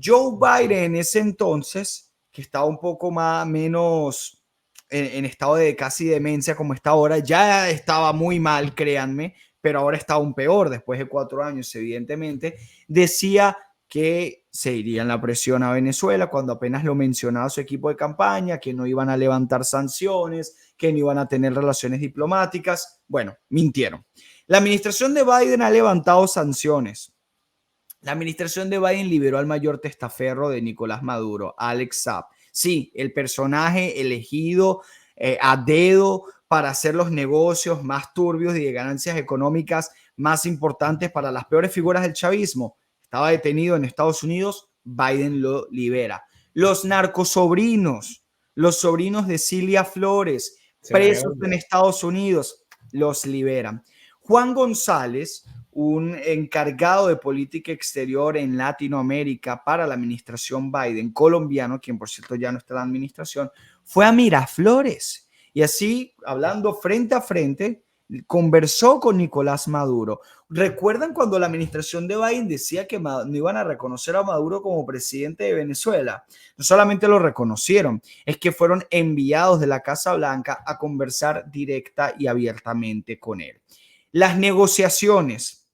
Joe Biden en ese entonces, que estaba un poco menos en estado de casi demencia como está ahora, ya estaba muy mal, créanme, pero ahora está aún peor, después de 4 años, evidentemente, decía que se irían la presión a Venezuela cuando apenas lo mencionaba su equipo de campaña, que no iban a levantar sanciones, que no iban a tener relaciones diplomáticas. Bueno, mintieron. La administración de Biden ha levantado sanciones. La administración de Biden liberó al mayor testaferro de Nicolás Maduro, Alex Saab. Sí, el personaje elegido a dedo para hacer los negocios más turbios y de ganancias económicas más importantes para las peores figuras del chavismo. Estaba detenido en Estados Unidos, Biden lo libera. Los narcosobrinos, los sobrinos de Cilia Flores, presos en Estados Unidos, los liberan. Juan González, un encargado de política exterior en Latinoamérica para la administración Biden, colombiano, quien por cierto ya no está en la administración, fue a Miraflores y así, hablando frente a frente, conversó con Nicolás Maduro. ¿Recuerdan cuando la administración de Biden decía que no iban a reconocer a Maduro como presidente de Venezuela? No solamente lo reconocieron, es que fueron enviados de la Casa Blanca a conversar directa y abiertamente con él. Las negociaciones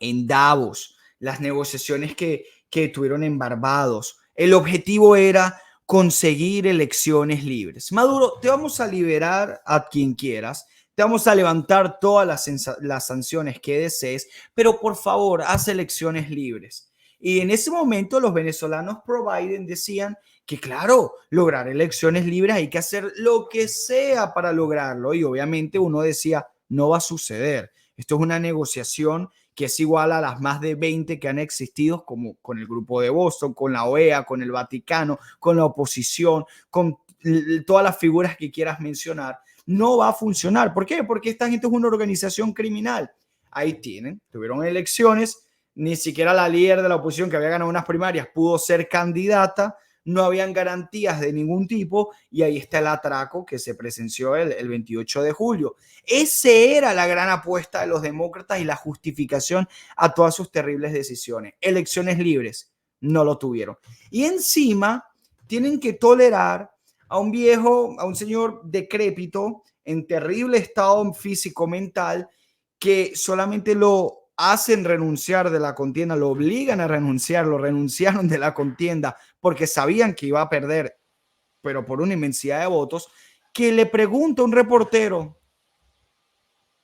en Davos, las negociaciones que que tuvieron en Barbados. El objetivo era conseguir elecciones libres. Maduro, te vamos a liberar a quien quieras, te vamos a levantar todas las sanciones que desees, pero por favor, haz elecciones libres. Y en ese momento los venezolanos pro Biden decían que claro, lograr elecciones libres hay que hacer lo que sea para lograrlo. Y obviamente uno decía, no va a suceder. Esto es una negociación que es igual a las más de 20 que han existido, como con el Grupo de Boston, con la OEA, con el Vaticano, con la oposición, con todas las figuras que quieras mencionar. No va a funcionar. ¿Por qué? Porque esta gente es una organización criminal. Ahí tuvieron elecciones, ni siquiera la líder de la oposición que había ganado unas primarias pudo ser candidata, no habían garantías de ningún tipo y ahí está el atraco que se presenció el 28 de julio. Esa era la gran apuesta de los demócratas y la justificación a todas sus terribles decisiones. Elecciones libres, no lo tuvieron. Y encima tienen que tolerar a un viejo, a un señor decrépito, en terrible estado físico-mental, que solamente lo hacen renunciar de la contienda, lo obligan a renunciar, lo renunciaron de la contienda porque sabían que iba a perder, pero por una inmensidad de votos, que le pregunta a un reportero,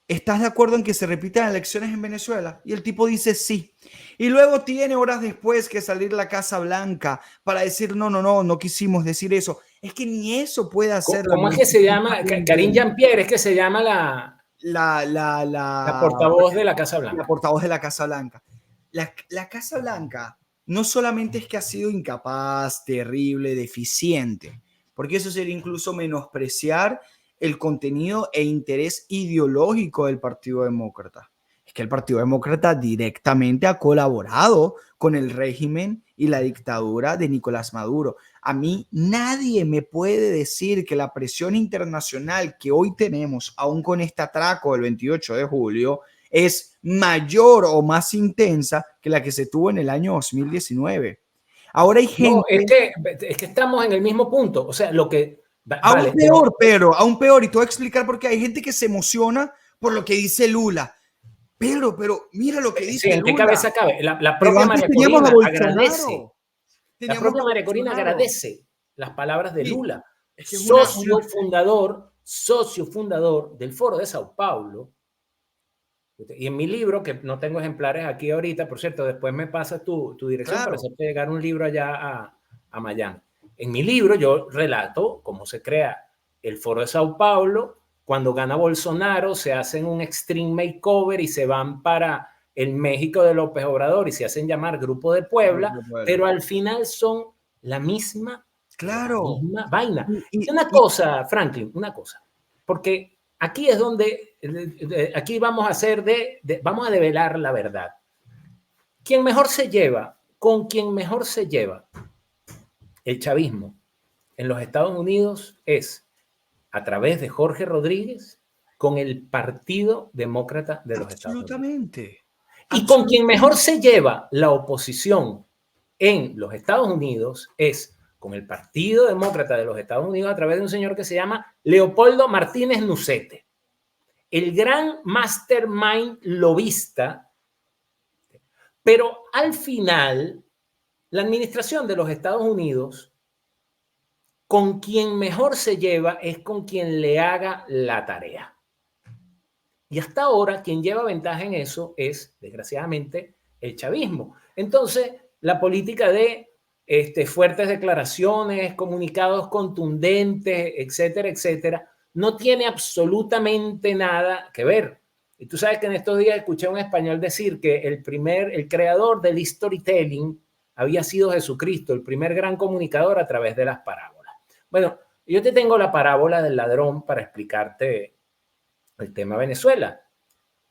¿estás de acuerdo en que se repitan elecciones en Venezuela? Y el tipo dice sí. Y luego tiene horas después que salir la Casa Blanca para decir no quisimos decir eso. Es que ni eso puede hacer. ¿Cómo es que se llama? Karine Jean-Pierre, es que se llama la portavoz de la Casa Blanca. La portavoz de la Casa Blanca. La Casa Blanca no solamente es que ha sido incapaz, terrible, deficiente, porque eso sería incluso menospreciar el contenido e interés ideológico del Partido Demócrata. Es que el Partido Demócrata directamente ha colaborado con el régimen y la dictadura de Nicolás Maduro. A mí nadie me puede decir que la presión internacional que hoy tenemos, aún con este atraco del 28 de julio, es mayor o más intensa que la que se tuvo en el año 2019. Ahora hay gente... No, es que estamos en el mismo punto. O sea, lo que... Aún peor, Pedro, aún peor. Y te voy a explicar por qué hay gente que se emociona por lo que dice Lula. Pero mira lo que dice Lula. ¿En qué cabeza cabe? La propia María Corina agradece. La propia María Corina agradece las palabras de Lula, es que socio fundador del Foro de Sao Paulo. Y en mi libro, que no tengo ejemplares aquí ahorita, por cierto, después me pasas tu dirección para hacerte llegar un libro allá a Miami. En mi libro yo relato cómo se crea el Foro de Sao Paulo. Cuando gana Bolsonaro se hacen un extreme makeover y se van para el México de López Obrador y se hacen llamar Grupo de Puebla, pero al final son la misma, misma vaina. Y una cosa, Franklin, una cosa, porque aquí es donde, aquí vamos a hacer vamos a develar la verdad. Quien mejor se lleva, con quien mejor se lleva el chavismo en los Estados Unidos es a través de Jorge Rodríguez con el Partido Demócrata de los Estados Unidos. Absolutamente. Y con quien mejor se lleva la oposición en los Estados Unidos es con el Partido Demócrata de los Estados Unidos a través de un señor que se llama Leopoldo Martínez Nucete, el gran mastermind lobista. Pero al final, la administración de los Estados Unidos, con quien mejor se lleva es con quien le haga la tarea. Y hasta ahora, quien lleva ventaja en eso es, desgraciadamente, el chavismo. Entonces, la política de fuertes declaraciones, comunicados contundentes, etcétera, etcétera, no tiene absolutamente nada que ver. Y tú sabes que en estos días escuché a un español decir que el creador del storytelling había sido Jesucristo, el primer gran comunicador a través de las parábolas. Bueno, yo te tengo la parábola del ladrón para explicarte el tema Venezuela.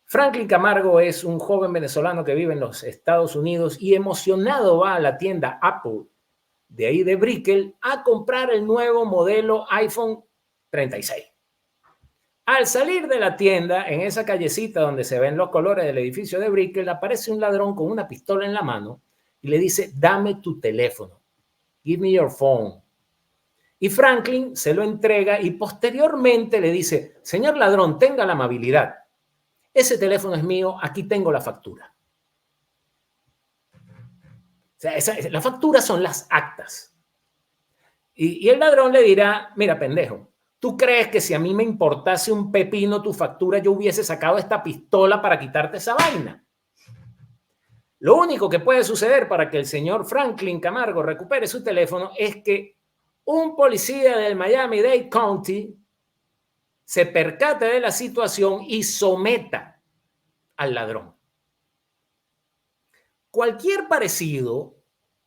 Franklin Camargo es un joven venezolano que vive en los Estados Unidos y emocionado va a la tienda Apple de ahí de Brickell a comprar el nuevo modelo iPhone 36. Al salir de la tienda, en esa callecita donde se ven los colores del edificio de Brickell, aparece un ladrón con una pistola en la mano y le dice, dame tu teléfono, give me your phone. Y Franklin se lo entrega y posteriormente le dice, señor ladrón, tenga la amabilidad. Ese teléfono es mío, aquí tengo la factura. O sea, la factura son las actas. Y el ladrón le dirá, mira, pendejo, ¿tú crees que si a mí me importase un pepino tu factura, yo hubiese sacado esta pistola para quitarte esa vaina? Lo único que puede suceder para que el señor Franklin Camargo recupere su teléfono es que un policía del Miami-Dade County se percate de la situación y someta al ladrón. Cualquier parecido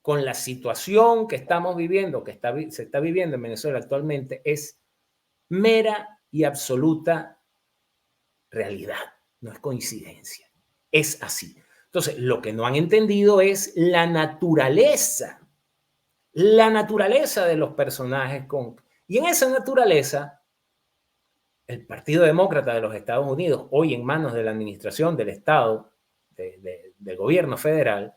con la situación que estamos viviendo, que se está viviendo en Venezuela actualmente, es mera y absoluta realidad, no es coincidencia, es así. Entonces, lo que no han entendido es la naturaleza de los personajes. Y en esa naturaleza, el Partido Demócrata de los Estados Unidos, hoy en manos de la administración del Estado, del gobierno federal,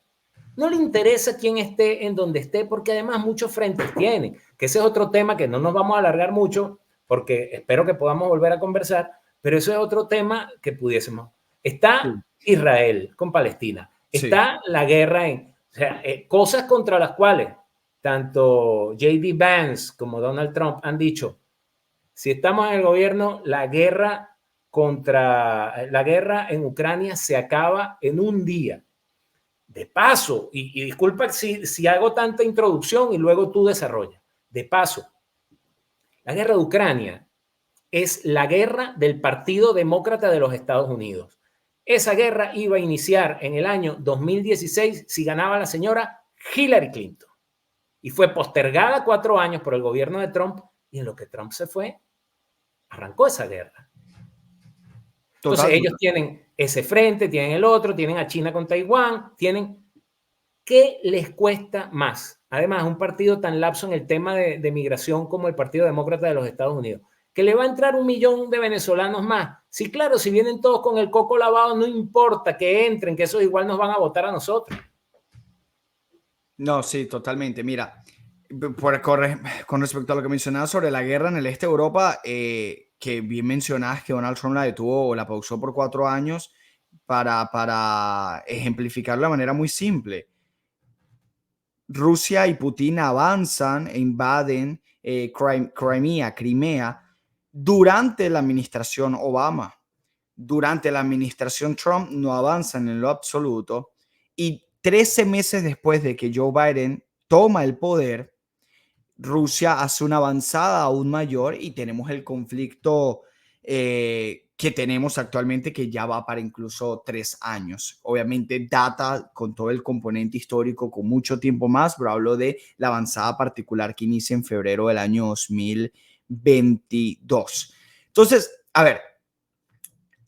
no le interesa quién esté en donde esté, porque además muchos frentes tienen, que ese es otro tema que no nos vamos a alargar mucho, porque espero que podamos volver a conversar, pero eso es otro tema que pudiésemos. Está Israel con Palestina, está la guerra o sea, cosas contra las cuales tanto J.D. Vance como Donald Trump han dicho, si estamos en el gobierno, la guerra en Ucrania se acaba en un día. De paso, y disculpa si hago tanta introducción y luego tú desarrollas. De paso, la guerra de Ucrania es la guerra del Partido Demócrata de los Estados Unidos. Esa guerra iba a iniciar en el año 2016 si ganaba la señora Hillary Clinton. Y fue postergada 4 años por el gobierno de Trump, y en lo que Trump se fue, arrancó esa guerra. Entonces ellos tienen ese frente, tienen el otro, tienen a China con Taiwán, tienen... ¿Qué les cuesta más? Además, un partido tan lapso en el tema de migración como el Partido Demócrata de los Estados Unidos, que le va a entrar 1 millón de venezolanos más. Sí, claro, si vienen todos con el coco lavado, no importa que entren, que esos igual nos van a votar a nosotros. No, sí, totalmente. Mira, con respecto a lo que mencionabas sobre la guerra en el este de Europa, que bien mencionabas que Donald Trump la detuvo o la pausó por 4 años para ejemplificarlo de manera muy simple. Rusia y Putin avanzan e invaden Crimea durante la administración Obama. Durante la administración Trump no avanzan en lo absoluto, y 13 meses después de que Joe Biden toma el poder, Rusia hace una avanzada aún mayor y tenemos el conflicto que tenemos actualmente, que ya va para incluso 3 años. Obviamente data con todo el componente histórico con mucho tiempo más, pero hablo de la avanzada particular que inicia en febrero del año 2022. Entonces, a ver,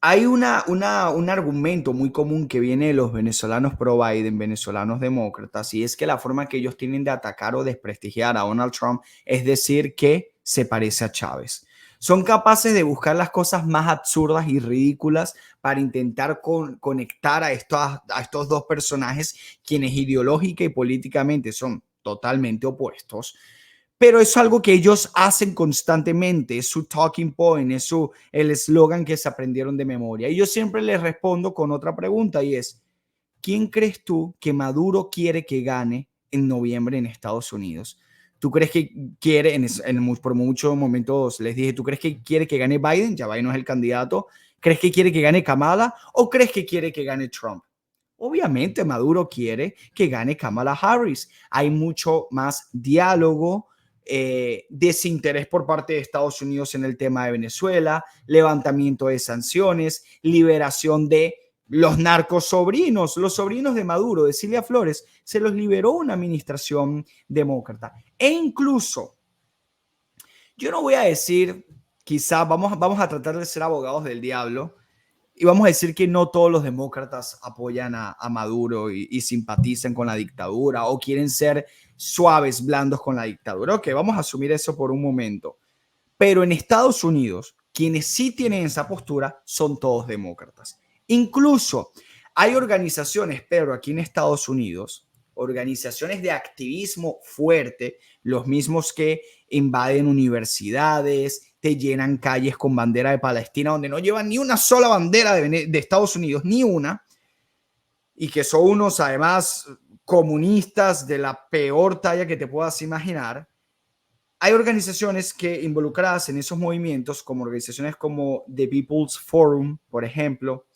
hay un argumento muy común que viene de los venezolanos pro-Biden, venezolanos demócratas, y es que la forma que ellos tienen de atacar o desprestigiar a Donald Trump es decir que se parece a Chávez. Son capaces de buscar las cosas más absurdas y ridículas para intentar conectar a estos dos personajes, quienes ideológica y políticamente son totalmente opuestos. Pero es algo que ellos hacen constantemente, es su talking point, es el eslogan que se aprendieron de memoria. Y yo siempre les respondo con otra pregunta, y es, ¿quién crees tú que Maduro quiere que gane en noviembre en Estados Unidos? ¿Tú crees que quiere, por muchos momentos les dije, ¿tú crees que quiere que gane Biden? Ya Biden no es el candidato. ¿Crees que quiere que gane Kamala o crees que quiere que gane Trump? Obviamente Maduro quiere que gane Kamala Harris. Hay mucho más diálogo, desinterés por parte de Estados Unidos en el tema de Venezuela, levantamiento de sanciones, liberación de los narcosobrinos, los sobrinos de Maduro, de Cilia Flores, se los liberó una administración demócrata. E incluso, yo no voy a decir, quizá vamos a tratar de ser abogados del diablo, y vamos a decir que no todos los demócratas apoyan a Maduro y simpatizan con la dictadura o quieren ser suaves, blandos con la dictadura. Ok, vamos a asumir eso por un momento. Pero en Estados Unidos, quienes sí tienen esa postura son todos demócratas. Incluso hay organizaciones, pero aquí en Estados Unidos, organizaciones de activismo fuerte, los mismos que invaden universidades, te llenan calles con bandera de Palestina, donde no llevan ni una sola bandera de Estados Unidos, ni una, y que son unos, además, comunistas de la peor talla que te puedas imaginar. Hay organizaciones que involucradas en esos movimientos, como organizaciones como The People's Forum, por ejemplo,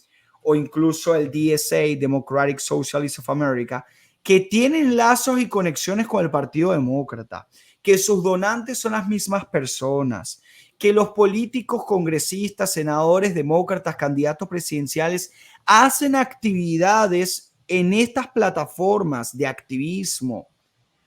o incluso el DSA, Democratic Socialists of America, que tienen lazos y conexiones con el Partido Demócrata, que sus donantes son las mismas personas, que los políticos, congresistas, senadores, demócratas, candidatos presidenciales hacen actividades en estas plataformas de activismo.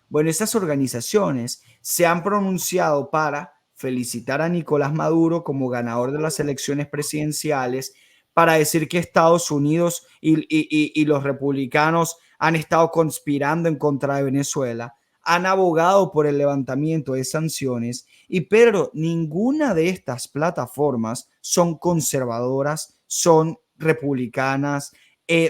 Bueno, estas organizaciones se han pronunciado para felicitar a Nicolás Maduro como ganador de las elecciones presidenciales, para decir que Estados Unidos y los republicanos han estado conspirando en contra de Venezuela, han abogado por el levantamiento de sanciones, pero ninguna de estas plataformas son conservadoras, son republicanas,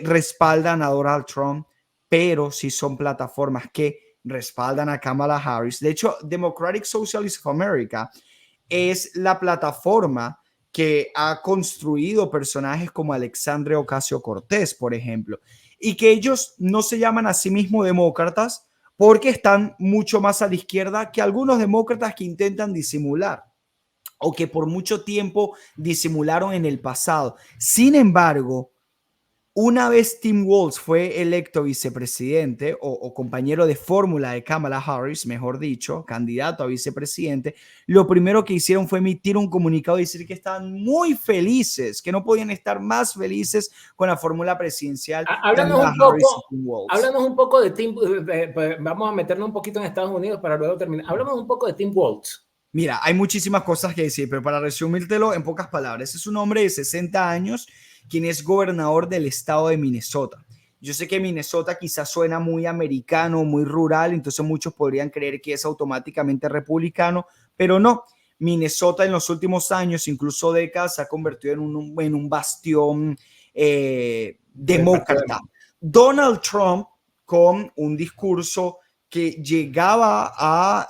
respaldan a Donald Trump, pero sí son plataformas que respaldan a Kamala Harris. De hecho, Democratic Socialists of America es la plataforma que ha construido personajes como Alexandria Ocasio-Cortez, por ejemplo, y que ellos no se llaman a sí mismos demócratas porque están mucho más a la izquierda que algunos demócratas que intentan disimular o que por mucho tiempo disimularon en el pasado. Sin embargo, una vez Tim Walz fue electo vicepresidente o compañero de fórmula de Kamala Harris, mejor dicho, candidato a vicepresidente, lo primero que hicieron fue emitir un comunicado y decir que estaban muy felices, que no podían estar más felices con la fórmula presidencial. Háblanos un poco de Tim, vamos a meternos un poquito en Estados Unidos para luego terminar. Háblanos un poco de Tim Walz. Mira, hay muchísimas cosas que decir, pero para resumírtelo en pocas palabras, es un hombre de 60 años quien es gobernador del estado de Minnesota. Yo sé que Minnesota quizás suena muy americano, muy rural, entonces muchos podrían creer que es automáticamente republicano, pero no. Minnesota en los últimos años, incluso décadas, se ha convertido en un bastión demócrata. Donald Trump, con un discurso que llegaba a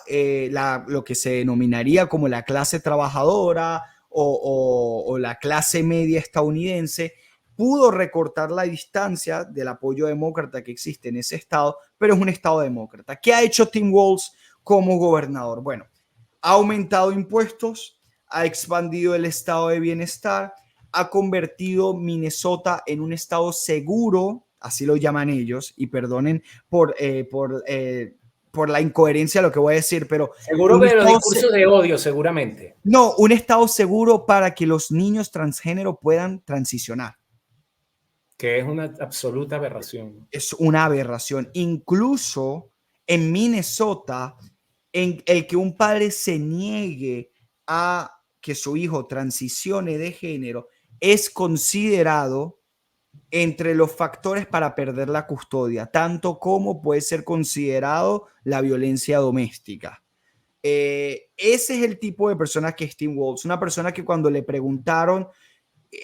lo que se denominaría como la clase trabajadora o la clase media estadounidense, pudo recortar la distancia del apoyo demócrata que existe en ese estado, pero es un estado demócrata. ¿Qué ha hecho Tim Walz como gobernador? Bueno, ha aumentado impuestos, ha expandido el estado de bienestar, ha convertido Minnesota en un estado seguro, así lo llaman ellos, y perdonen por la incoherencia de lo que voy a decir, pero... Seguro que los discursos de odio, seguramente. No, un estado seguro para que los niños transgénero puedan transicionar. Que es una absoluta aberración. Es una aberración. Incluso en Minnesota, en el que un padre se niegue a que su hijo transicione de género, es considerado entre los factores para perder la custodia, tanto como puede ser considerado la violencia doméstica. Ese es el tipo de persona que es Tim Walz, una persona que cuando le preguntaron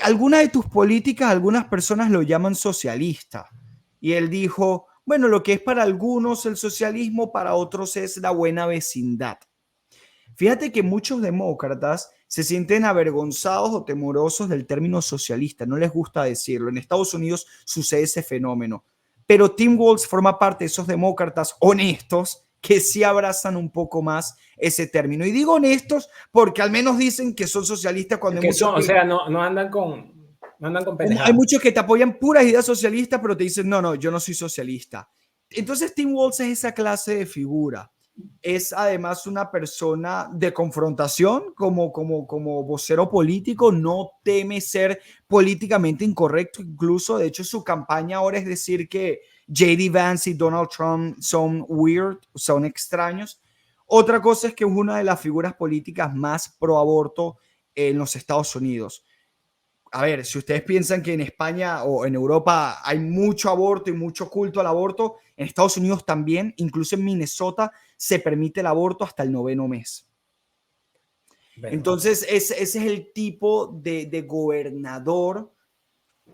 alguna de tus políticas, algunas personas lo llaman socialista, y él dijo, bueno, lo que es para algunos el socialismo, para otros es la buena vecindad. Fíjate que muchos demócratas se sienten avergonzados o temorosos del término socialista, no les gusta decirlo. En Estados Unidos sucede ese fenómeno, pero Tim Walz forma parte de esos demócratas honestos que sí abrazan un poco más ese término. Y digo honestos porque al menos dicen que son socialistas cuando hay muchos... O sea, no andan con pendejadas. Hay muchos que te apoyan puras ideas socialistas, pero te dicen, no, yo no soy socialista. Entonces Tim Walz es esa clase de figura. Es además una persona de confrontación como vocero político, no teme ser políticamente incorrecto, incluso de hecho su campaña ahora es decir que J.D. Vance y Donald Trump son weird, son extraños. Otra cosa es que es una de las figuras políticas más pro aborto en los Estados Unidos. A ver, si ustedes piensan que en España o en Europa hay mucho aborto y mucho culto al aborto, en Estados Unidos también, incluso en Minnesota, se permite el aborto hasta el 9º mes. Bueno. Entonces, ese es el tipo de gobernador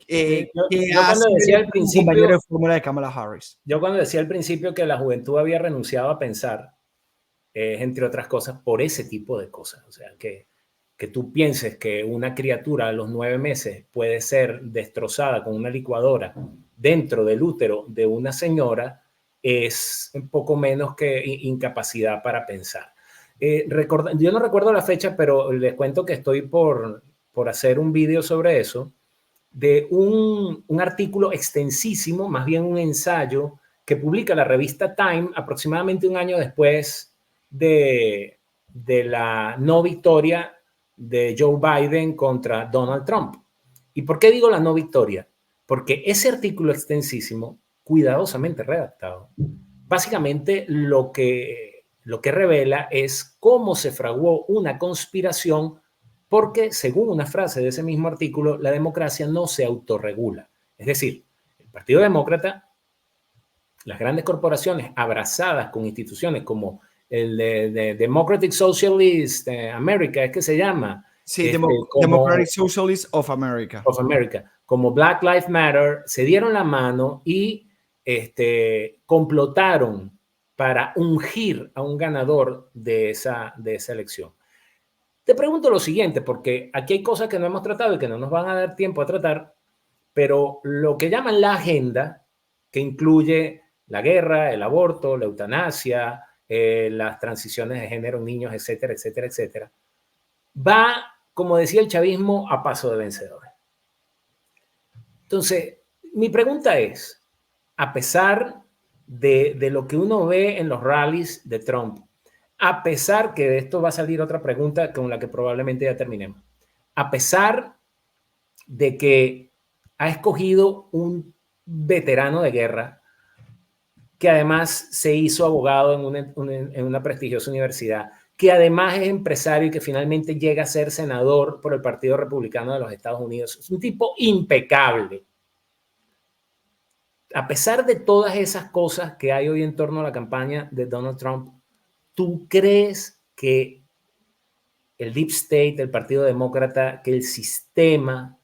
yo cuando decía al principio, compañero de fórmula de Kamala Harris. Yo cuando decía al principio que la juventud había renunciado a pensar, entre otras cosas, por ese tipo de cosas. O sea, que tú pienses que una criatura a los 9 meses puede ser destrozada con una licuadora dentro del útero de una señora es un poco menos que incapacidad para pensar. Yo no recuerdo la fecha, pero les cuento que estoy por hacer un video sobre eso, de un artículo extensísimo, más bien un ensayo, que publica la revista Time aproximadamente un año después de la no victoria de Joe Biden contra Donald Trump. ¿Y por qué digo la no victoria? Porque ese artículo extensísimo, cuidadosamente redactado, básicamente lo que revela es cómo se fraguó una conspiración porque, según una frase de ese mismo artículo, la democracia no se autorregula. Es decir, el Partido Demócrata, las grandes corporaciones abrazadas con instituciones como el de Democratic Socialist America, es que se llama. Sí, Democratic Socialists of America. Como Black Lives Matter, se dieron la mano y complotaron para ungir a un ganador de esa elección. Te pregunto lo siguiente, porque aquí hay cosas que no hemos tratado y que no nos van a dar tiempo a tratar, pero lo que llaman la agenda, que incluye la guerra, el aborto, la eutanasia, las transiciones de género en niños, etcétera, etcétera, etcétera, va, como decía el chavismo, a paso de vencedor. Entonces, mi pregunta es, a pesar de lo que uno ve en los rallies de Trump, a pesar que de esto va a salir otra pregunta con la que probablemente ya terminemos, a pesar de que ha escogido un veterano de guerra que además se hizo abogado en una prestigiosa universidad, que además es empresario y que finalmente llega a ser senador por el Partido Republicano de los Estados Unidos. Es un tipo impecable. A pesar de todas esas cosas que hay hoy en torno a la campaña de Donald Trump, ¿tú crees que el Deep State, el Partido Demócrata, que el sistema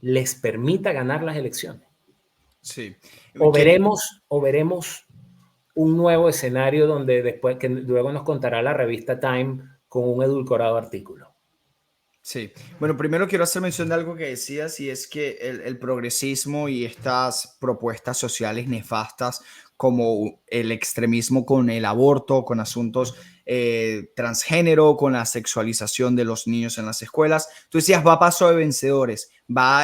les permita ganar las elecciones? Sí. ¿O veremos un nuevo escenario donde que luego nos contará la revista Time con un edulcorado artículo? Sí, bueno, primero quiero hacer mención de algo que decías, y es que el progresismo y estas propuestas sociales nefastas como el extremismo con el aborto, con asuntos transgénero, con la sexualización de los niños en las escuelas, tú decías, va a paso de vencedores,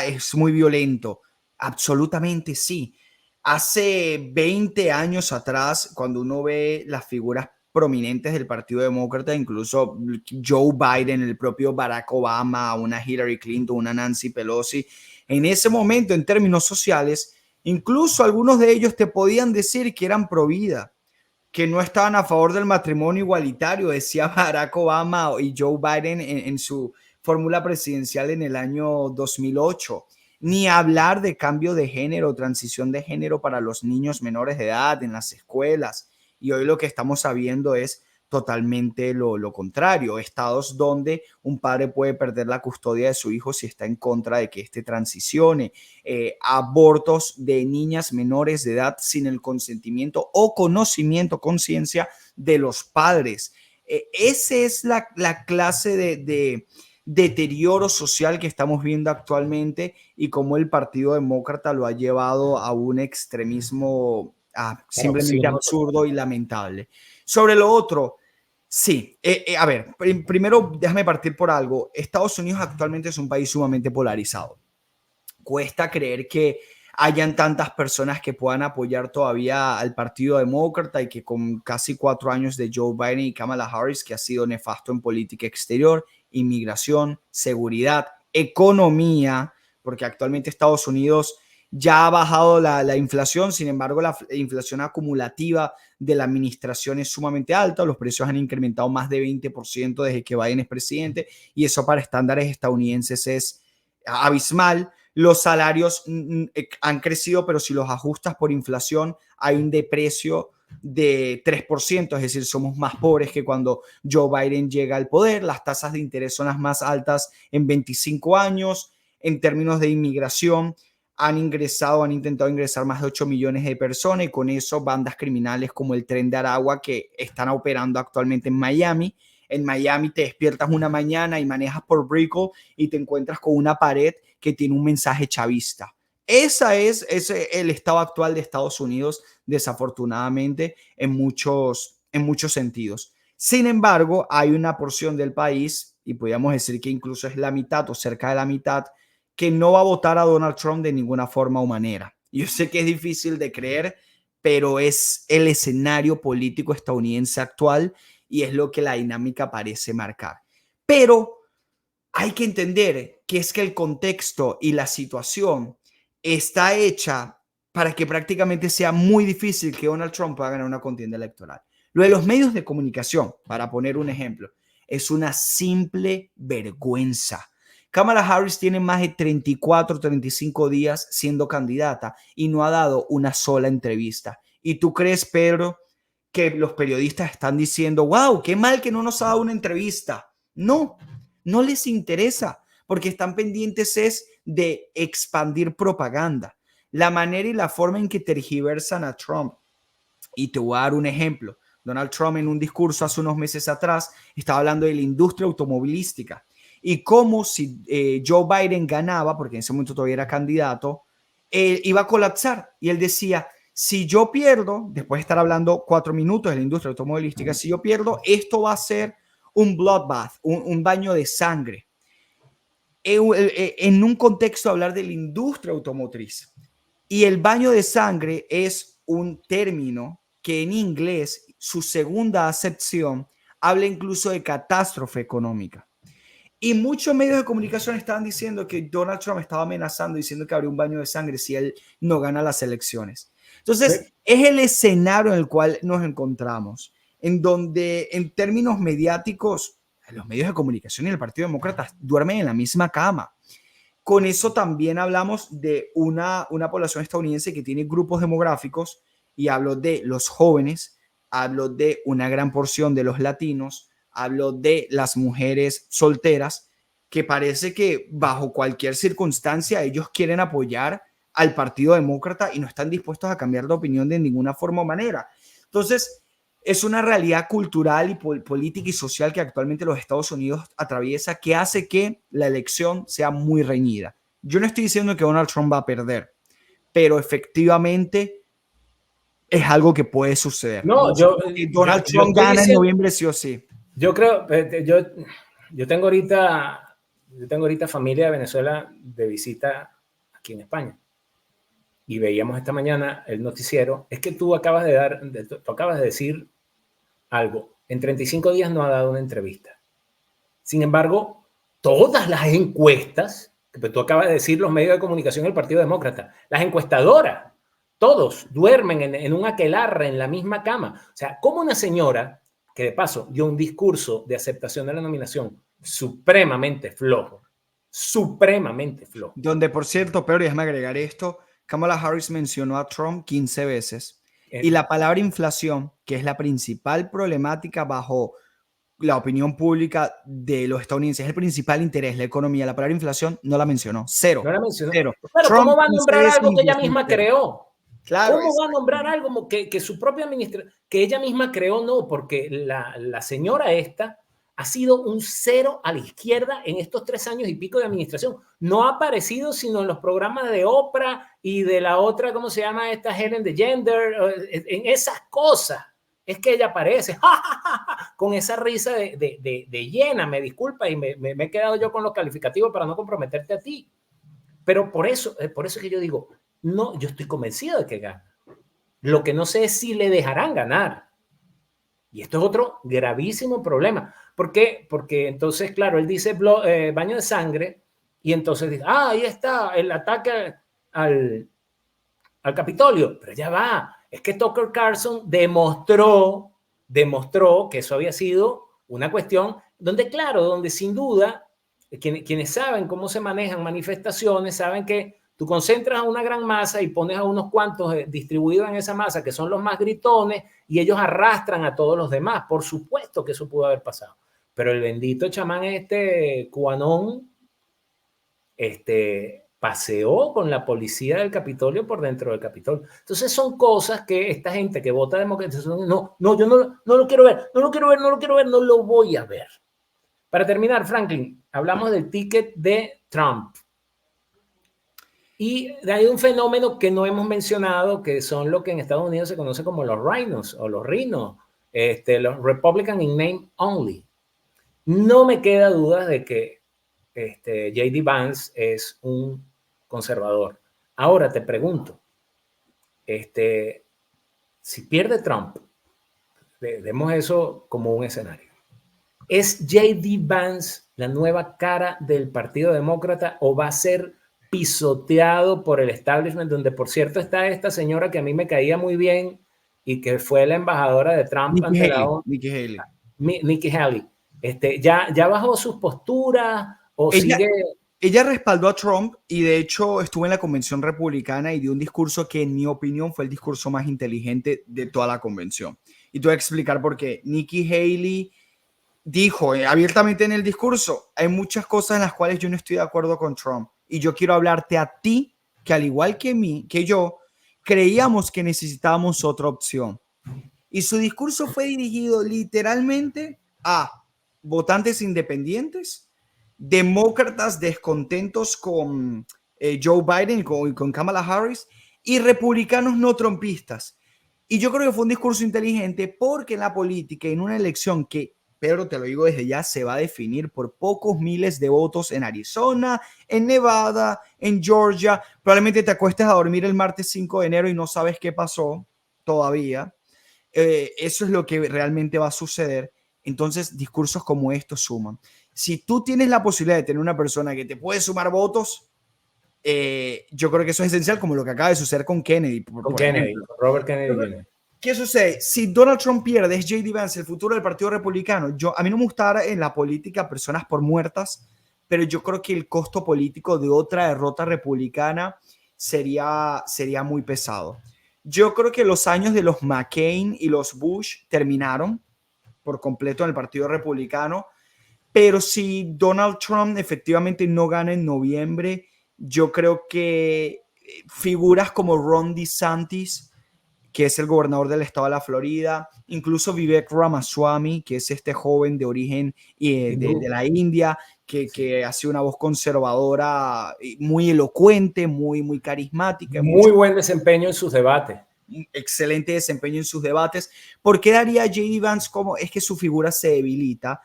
es muy violento. Absolutamente sí. Hace 20 años atrás, cuando uno ve las figuras prominentes del Partido Demócrata, incluso Joe Biden, el propio Barack Obama, una Hillary Clinton, una Nancy Pelosi, en ese momento, en términos sociales, incluso algunos de ellos te podían decir que eran pro vida, que no estaban a favor del matrimonio igualitario, decía Barack Obama y Joe Biden en su fórmula presidencial en el año 2008. Ni hablar de cambio de género, transición de género para los niños menores de edad en las escuelas. Y hoy lo que estamos sabiendo es totalmente lo contrario. Estados donde un padre puede perder la custodia de su hijo si está en contra de que éste transicione. Abortos de niñas menores de edad sin el consentimiento o conocimiento, conciencia de los padres. Esa es la clase de deterioro social que estamos viendo actualmente y cómo el Partido Demócrata lo ha llevado a un extremismo simplemente absurdo y lamentable. Sobre lo otro, sí. A ver, primero déjame partir por algo. Estados Unidos actualmente es un país sumamente polarizado. Cuesta creer que hayan tantas personas que puedan apoyar todavía al Partido Demócrata y que con casi 4 años de Joe Biden y Kamala Harris, que ha sido nefasto en política exterior, inmigración, seguridad, economía, porque actualmente Estados Unidos ya ha bajado la inflación, sin embargo la inflación acumulativa de la administración es sumamente alta, los precios han incrementado más de 20% desde que Biden es presidente y eso para estándares estadounidenses es abismal. Los salarios han crecido, pero si los ajustas por inflación hay un deprecio de 3%, es decir, somos más pobres que cuando Joe Biden llega al poder. Las tasas de interés son las más altas en 25 años. En términos de inmigración, han intentado ingresar más de 8 millones de personas y con eso bandas criminales como el Tren de Aragua que están operando actualmente en Miami. En Miami te despiertas una mañana y manejas por Brickell y te encuentras con una pared que tiene un mensaje chavista. Ese es el estado actual de Estados Unidos, desafortunadamente, en muchos sentidos. Sin embargo, hay una porción del país, y podríamos decir que incluso es la mitad o cerca de la mitad, que no va a votar a Donald Trump de ninguna forma o manera. Yo sé que es difícil de creer, pero es el escenario político estadounidense actual y es lo que la dinámica parece marcar. Pero hay que entender que es que el contexto y la situación está hecha para que prácticamente sea muy difícil que Donald Trump pueda ganar una contienda electoral. Lo de los medios de comunicación, para poner un ejemplo, es una simple vergüenza. Kamala Harris tiene más de 34, 35 días siendo candidata y no ha dado una sola entrevista. ¿Y tú crees, Pedro, que los periodistas están diciendo, wow, qué mal que no nos ha dado una entrevista? No, no les interesa porque están pendientes es de expandir propaganda. La manera y la forma en que tergiversan a Trump. Y te voy a dar un ejemplo. Donald Trump en un discurso hace unos meses atrás estaba hablando de la industria automovilística y cómo si Joe Biden ganaba, porque en ese momento todavía era candidato, iba a colapsar. Y él decía, si yo pierdo, después de estar hablando 4 minutos de la industria automovilística, si yo pierdo, esto va a ser un bloodbath, un baño de sangre. En un contexto hablar de la industria automotriz. Y el baño de sangre es un término que en inglés, su segunda acepción, habla incluso de catástrofe económica. Y muchos medios de comunicación estaban diciendo que Donald Trump estaba amenazando, diciendo que habría un baño de sangre si él no gana las elecciones. Entonces, sí, es el escenario en el cual nos encontramos, en donde en términos mediáticos, los medios de comunicación y el Partido Demócrata duermen en la misma cama. Con eso también hablamos de una población estadounidense que tiene grupos demográficos, y hablo de los jóvenes, hablo de una gran porción de los latinos, hablo de las mujeres solteras, que parece que bajo cualquier circunstancia ellos quieren apoyar al Partido Demócrata y no están dispuestos a cambiar de opinión de ninguna forma o manera. Entonces, es una realidad cultural y política y social que actualmente los Estados Unidos atraviesa, que hace que la elección sea muy reñida. Yo no estoy diciendo que Donald Trump va a perder, pero efectivamente es algo que puede suceder. No, Donald Trump gana en noviembre sí o sí. Yo creo, yo tengo ahorita familia de Venezuela de visita aquí en España. Y veíamos esta mañana el noticiero. Es que tú acabas de decir algo. En 35 días no ha dado una entrevista. Sin embargo, todas las encuestas, que tú acabas de decir, los medios de comunicación del Partido Demócrata, las encuestadoras, todos duermen en un aquelarre, en la misma cama. O sea, como una señora que de paso dio un discurso de aceptación de la nominación supremamente flojo, Donde, por cierto, pero déjame agregar esto, Kamala Harris mencionó a Trump 15 veces. Y la palabra inflación, que es la principal problemática bajo la opinión pública de los estadounidenses, es el principal interés, la economía, la palabra inflación no la mencionó. Cero. No la mencionó. Cero. Pero ¿cómo va a nombrar algo que ella misma creó? Claro, ¿Cómo va a nombrar algo que su propia administración, que ella misma creó? No, porque la señora esta ha sido un cero a la izquierda en estos 3 años y pico de administración. No ha aparecido sino en los programas de Oprah y de la otra, ¿cómo se llama esta? Helen DeGeneres, en esas cosas. Es que ella aparece con esa risa de llena, me disculpa, y me he quedado yo con los calificativos para no comprometerte a ti. Pero por eso es que yo digo, no, yo estoy convencido de que gana. Lo que no sé es si le dejarán ganar. Y esto es otro gravísimo problema. ¿Por qué? Porque entonces, claro, él dice baño de sangre y entonces dice, ahí está el ataque al Capitolio. Pero ya va, es que Tucker Carlson demostró que eso había sido una cuestión donde, claro, donde sin duda, quienes saben cómo se manejan manifestaciones, saben que tú concentras a una gran masa y pones a unos cuantos distribuidos en esa masa que son los más gritones y ellos arrastran a todos los demás. Por supuesto que eso pudo haber pasado. Pero el bendito chamán QAnon, paseó con la policía del Capitolio por dentro del Capitolio. Entonces son cosas que esta gente que vota demócrata, no, yo no lo quiero ver, no lo voy a ver. Para terminar, Franklin, hablamos del ticket de Trump. Y hay un fenómeno que no hemos mencionado, que son lo que en Estados Unidos se conoce como los rhinos o los rhinos, los Republican in name only. No me queda duda de que J.D. Vance es un conservador. Ahora te pregunto, si pierde Trump, demos eso como un escenario. ¿Es J.D. Vance la nueva cara del Partido Demócrata o va a ser pisoteado por el establishment, donde por cierto está esta señora que a mí me caía muy bien y que fue la embajadora de Trump ante la ONU, Nikki Haley? ¿Ya bajó sus posturas o sigue? Ella respaldó a Trump y de hecho estuvo en la convención republicana y dio un discurso que en mi opinión fue el discurso más inteligente de toda la convención. Y te voy a explicar por qué. Nikki Haley dijo abiertamente en el discurso, hay muchas cosas en las cuales yo no estoy de acuerdo con Trump y yo quiero hablarte a ti, que al igual que yo, creíamos que necesitábamos otra opción. Y su discurso fue dirigido literalmente a votantes independientes, demócratas descontentos con Joe Biden y con Kamala Harris y republicanos no trumpistas. Y yo creo que fue un discurso inteligente porque en la política, en una elección que, Pedro, te lo digo desde ya, se va a definir por pocos miles de votos en Arizona, en Nevada, en Georgia. Probablemente te acuestes a dormir el martes 5 de enero y no sabes qué pasó todavía. Eso es lo que realmente va a suceder. Entonces, discursos como estos suman. Si tú tienes la posibilidad de tener una persona que te puede sumar votos, yo creo que eso es esencial, como lo que acaba de suceder con Kennedy. Con Robert Kennedy Jr. ¿Qué sucede? Si Donald Trump pierde, es J.D. Vance el futuro del Partido Republicano. A mí no me gusta en la política personas por muertas, pero yo creo que el costo político de otra derrota republicana sería muy pesado. Yo creo que los años de los McCain y los Bush terminaron por completo en el Partido Republicano, pero si Donald Trump efectivamente no gana en noviembre, yo creo que figuras como Ron DeSantis, que es el gobernador del estado de la Florida, incluso Vivek Ramaswamy, que es este joven de origen de la India, que ha sido una voz conservadora muy elocuente, muy carismática. Muy buen desempeño en sus debates. Excelente desempeño en sus debates. ¿Por qué daría J.D. Vance como? Es que su figura se debilita.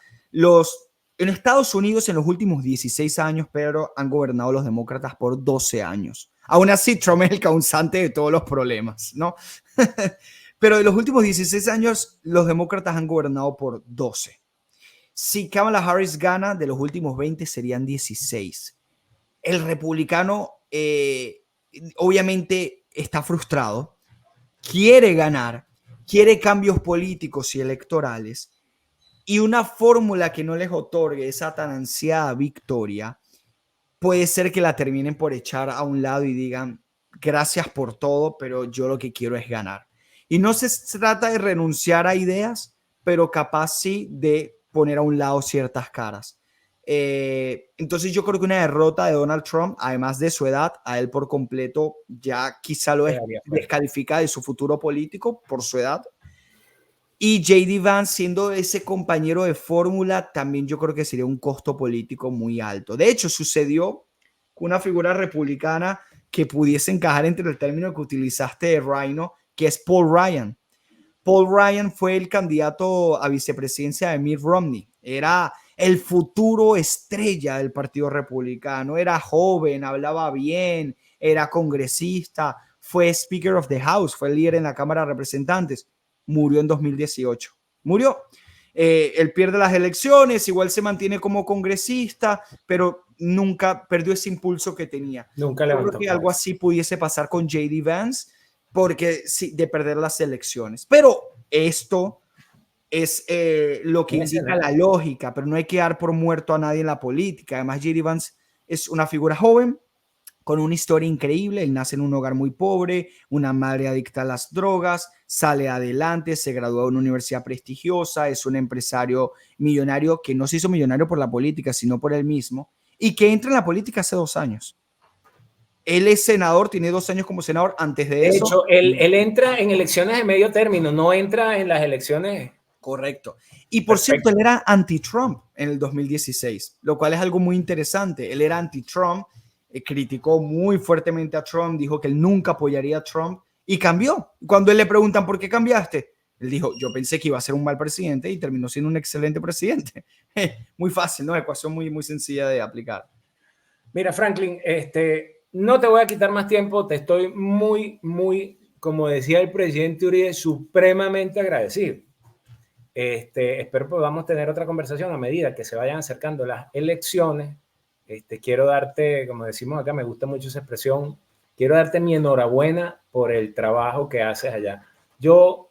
En Estados Unidos en los últimos 16 años, Pedro, han gobernado los demócratas por 12 años. Aún así, Trump es el causante de todos los problemas, ¿no? Pero de los últimos 16 años, los demócratas han gobernado por 12. Si Kamala Harris gana, de los últimos 20 serían 16. El republicano obviamente está frustrado, quiere ganar, quiere cambios políticos y electorales, y una fórmula que no les otorgue esa tan ansiada victoria puede ser que la terminen por echar a un lado y digan gracias por todo, pero yo lo que quiero es ganar. Y no se trata de renunciar a ideas, pero capaz sí de poner a un lado ciertas caras. Entonces yo creo que una derrota de Donald Trump, además de su edad, a él por completo ya quizá lo descalifica de su futuro político por su edad. Y J.D. Vance siendo ese compañero de fórmula, también yo creo que sería un costo político muy alto. De hecho, sucedió con una figura republicana que pudiese encajar entre el término que utilizaste de Rhino, que es Paul Ryan. Paul Ryan fue el candidato a vicepresidencia de Mitt Romney. Era el futuro estrella del Partido Republicano. Era joven, hablaba bien, era congresista, fue Speaker of the House, fue el líder en la Cámara de Representantes. Murió en 2018. Murió. Él pierde las elecciones, igual se mantiene como congresista, pero nunca perdió ese impulso que tenía. Nunca levantó. Yo creo que algo así pudiese pasar con J.D. Vance, porque sí, de perder las elecciones. Pero esto es lo que indica la lógica, pero no hay que dar por muerto a nadie en la política. Además, J.D. Vance es una figura joven, con una historia increíble. Él nace en un hogar muy pobre, una madre adicta a las drogas, sale adelante, se graduó de una universidad prestigiosa, es un empresario millonario que no se hizo millonario por la política, sino por él mismo, y que entra en la política hace 2 años. Él es senador, tiene 2 años como senador. Antes de eso... hecho, él entra en elecciones de medio término, no entra en las elecciones... Correcto. Y por cierto, él era anti-Trump en el 2016, lo cual es algo muy interesante. Él era anti-Trump. criticó muy fuertemente a Trump, dijo que él nunca apoyaría a Trump y cambió. Cuando él le preguntan por qué cambiaste, él dijo, yo pensé que iba a ser un mal presidente y terminó siendo un excelente presidente. Muy fácil, ¿no? Ecuación muy sencilla de aplicar. Mira, Franklin, no te voy a quitar más tiempo, te estoy muy, como decía el presidente Uribe, supremamente agradecido. Espero podamos tener otra conversación a medida que se vayan acercando las elecciones. Quiero darte, como decimos acá, me gusta mucho esa expresión, quiero darte mi enhorabuena por el trabajo que haces allá. Yo,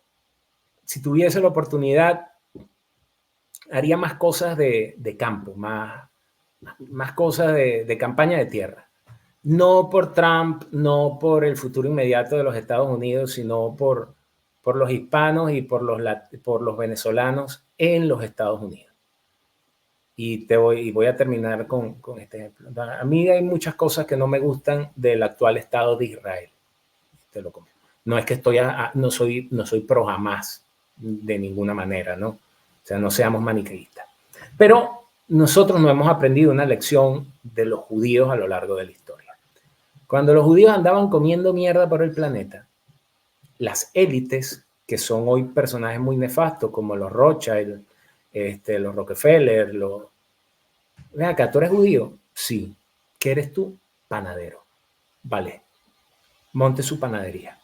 si tuviese la oportunidad, haría más cosas de campo, más cosas de campaña de tierra. No por Trump, no por el futuro inmediato de los Estados Unidos, sino por los hispanos y por los venezolanos en los Estados Unidos. Y voy a terminar con este ejemplo. A mí hay muchas cosas que no me gustan del actual Estado de Israel. Te lo comento. No es que no soy pro Hamas de ninguna manera, ¿no? O sea, no seamos maniqueístas. Pero nosotros no hemos aprendido una lección de los judíos a lo largo de la historia. Cuando los judíos andaban comiendo mierda por el planeta, las élites, que son hoy personajes muy nefastos, como los Rothschild, los Rockefeller, Ven acá, ¿tú eres judío? Sí. ¿Qué eres tú? Panadero. Vale. Monte su panadería.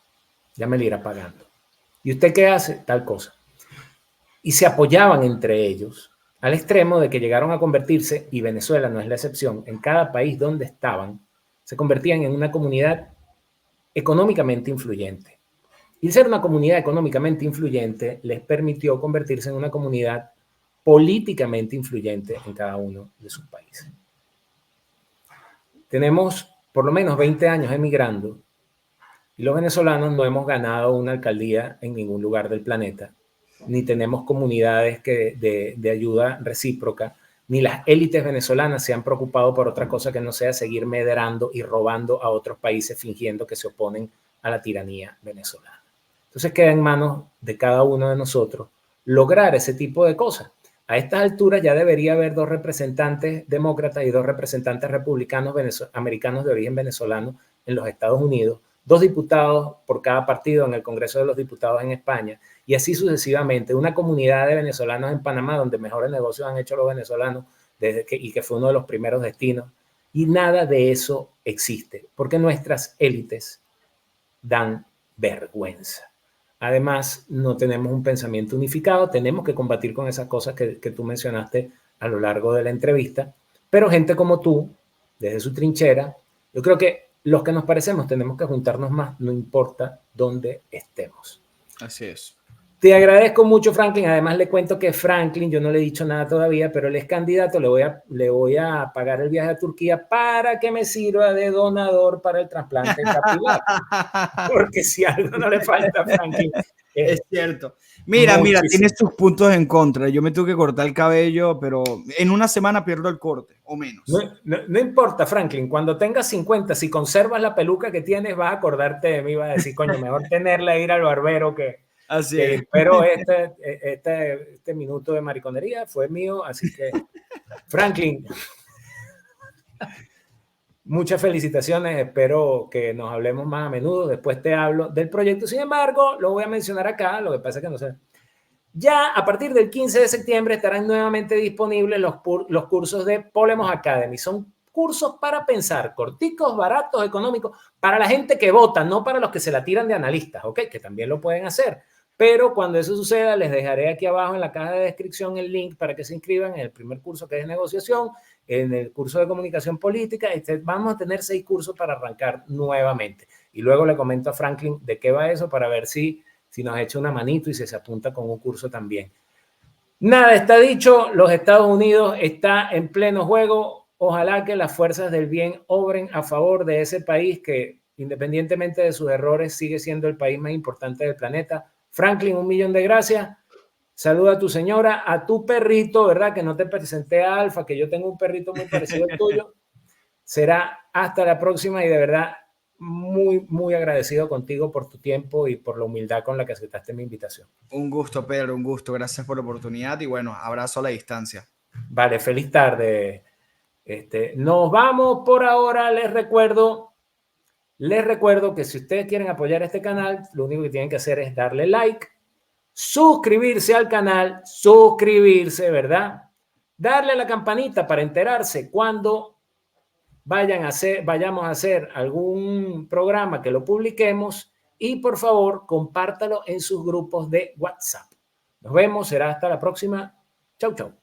Ya me la irá pagando. ¿Y usted qué hace? Tal cosa. Y se apoyaban entre ellos al extremo de que llegaron a convertirse, y Venezuela no es la excepción, en cada país donde estaban, se convertían en una comunidad económicamente influyente. Y ser una comunidad económicamente influyente les permitió convertirse en una comunidad políticamente influyente en cada uno de sus países. Tenemos por lo menos 20 años emigrando y los venezolanos no hemos ganado una alcaldía en ningún lugar del planeta, ni tenemos comunidades de ayuda recíproca, ni las élites venezolanas se han preocupado por otra cosa que no sea seguir medrando y robando a otros países fingiendo que se oponen a la tiranía venezolana. Entonces queda en manos de cada uno de nosotros lograr ese tipo de cosas. A estas alturas ya debería haber 2 representantes demócratas y 2 representantes republicanos americanos de origen venezolano en los Estados Unidos, 2 diputados por cada partido en el Congreso de los Diputados en España, y así sucesivamente. Una comunidad de venezolanos en Panamá donde mejores negocios han hecho los venezolanos y que fue uno de los primeros destinos. Y nada de eso existe, porque nuestras élites dan vergüenza. Además, no tenemos un pensamiento unificado, tenemos que combatir con esas cosas que tú mencionaste a lo largo de la entrevista, pero gente como tú, desde su trinchera, yo creo que los que nos parecemos tenemos que juntarnos más, no importa dónde estemos. Así es. Te agradezco mucho, Franklin. Además, le cuento que Franklin, yo no le he dicho nada todavía, pero él es candidato. Le voy a pagar el viaje a Turquía para que me sirva de donador para el trasplante capilar. Porque si algo no le falta a Franklin. Es cierto. Mira, tienes tus puntos en contra. Yo me tuve que cortar el cabello, pero en una semana pierdo el corte, o menos. No importa, Franklin. Cuando tengas 50, si conservas la peluca que tienes, vas a acordarte de mí. Vas a decir, coño, mejor tenerla e ir al barbero que... Así es. Pero este minuto de mariconería fue mío, así que Franklin, muchas felicitaciones, espero que nos hablemos más a menudo, después te hablo del proyecto, sin embargo, lo voy a mencionar acá, lo que pasa es que no sé. Ya a partir del 15 de septiembre estarán nuevamente disponibles los cursos de Polemos Academy, son cursos para pensar, corticos, baratos, económicos, para la gente que vota, no para los que se la tiran de analistas, ¿ok? Que también lo pueden hacer. Pero cuando eso suceda, les dejaré aquí abajo en la caja de descripción el link para que se inscriban en el primer curso, que es negociación, en el curso de comunicación política. Vamos a tener 6 cursos para arrancar nuevamente. Y luego le comento a Franklin de qué va eso para ver si nos echa una manito y se apunta con un curso también. Nada está dicho. Los Estados Unidos está en pleno juego. Ojalá que las fuerzas del bien obren a favor de ese país que, independientemente de sus errores, sigue siendo el país más importante del planeta. Franklin, 1.000.000 de gracias. Saluda a tu señora, a tu perrito, ¿verdad? Que no te presenté a Alfa, que yo tengo un perrito muy parecido al tuyo. Será hasta la próxima y de verdad muy agradecido contigo por tu tiempo y por la humildad con la que aceptaste mi invitación. Un gusto, Pedro, un gusto. Gracias por la oportunidad y bueno, abrazo a la distancia. Vale, feliz tarde, Nos vamos por ahora. Les recuerdo que si ustedes quieren apoyar este canal, lo único que tienen que hacer es darle like, suscribirse al canal, ¿verdad? Darle a la campanita para enterarse cuando vayamos a hacer algún programa que lo publiquemos, y por favor compártalo en sus grupos de WhatsApp. Nos vemos, será hasta la próxima. Chau, chau.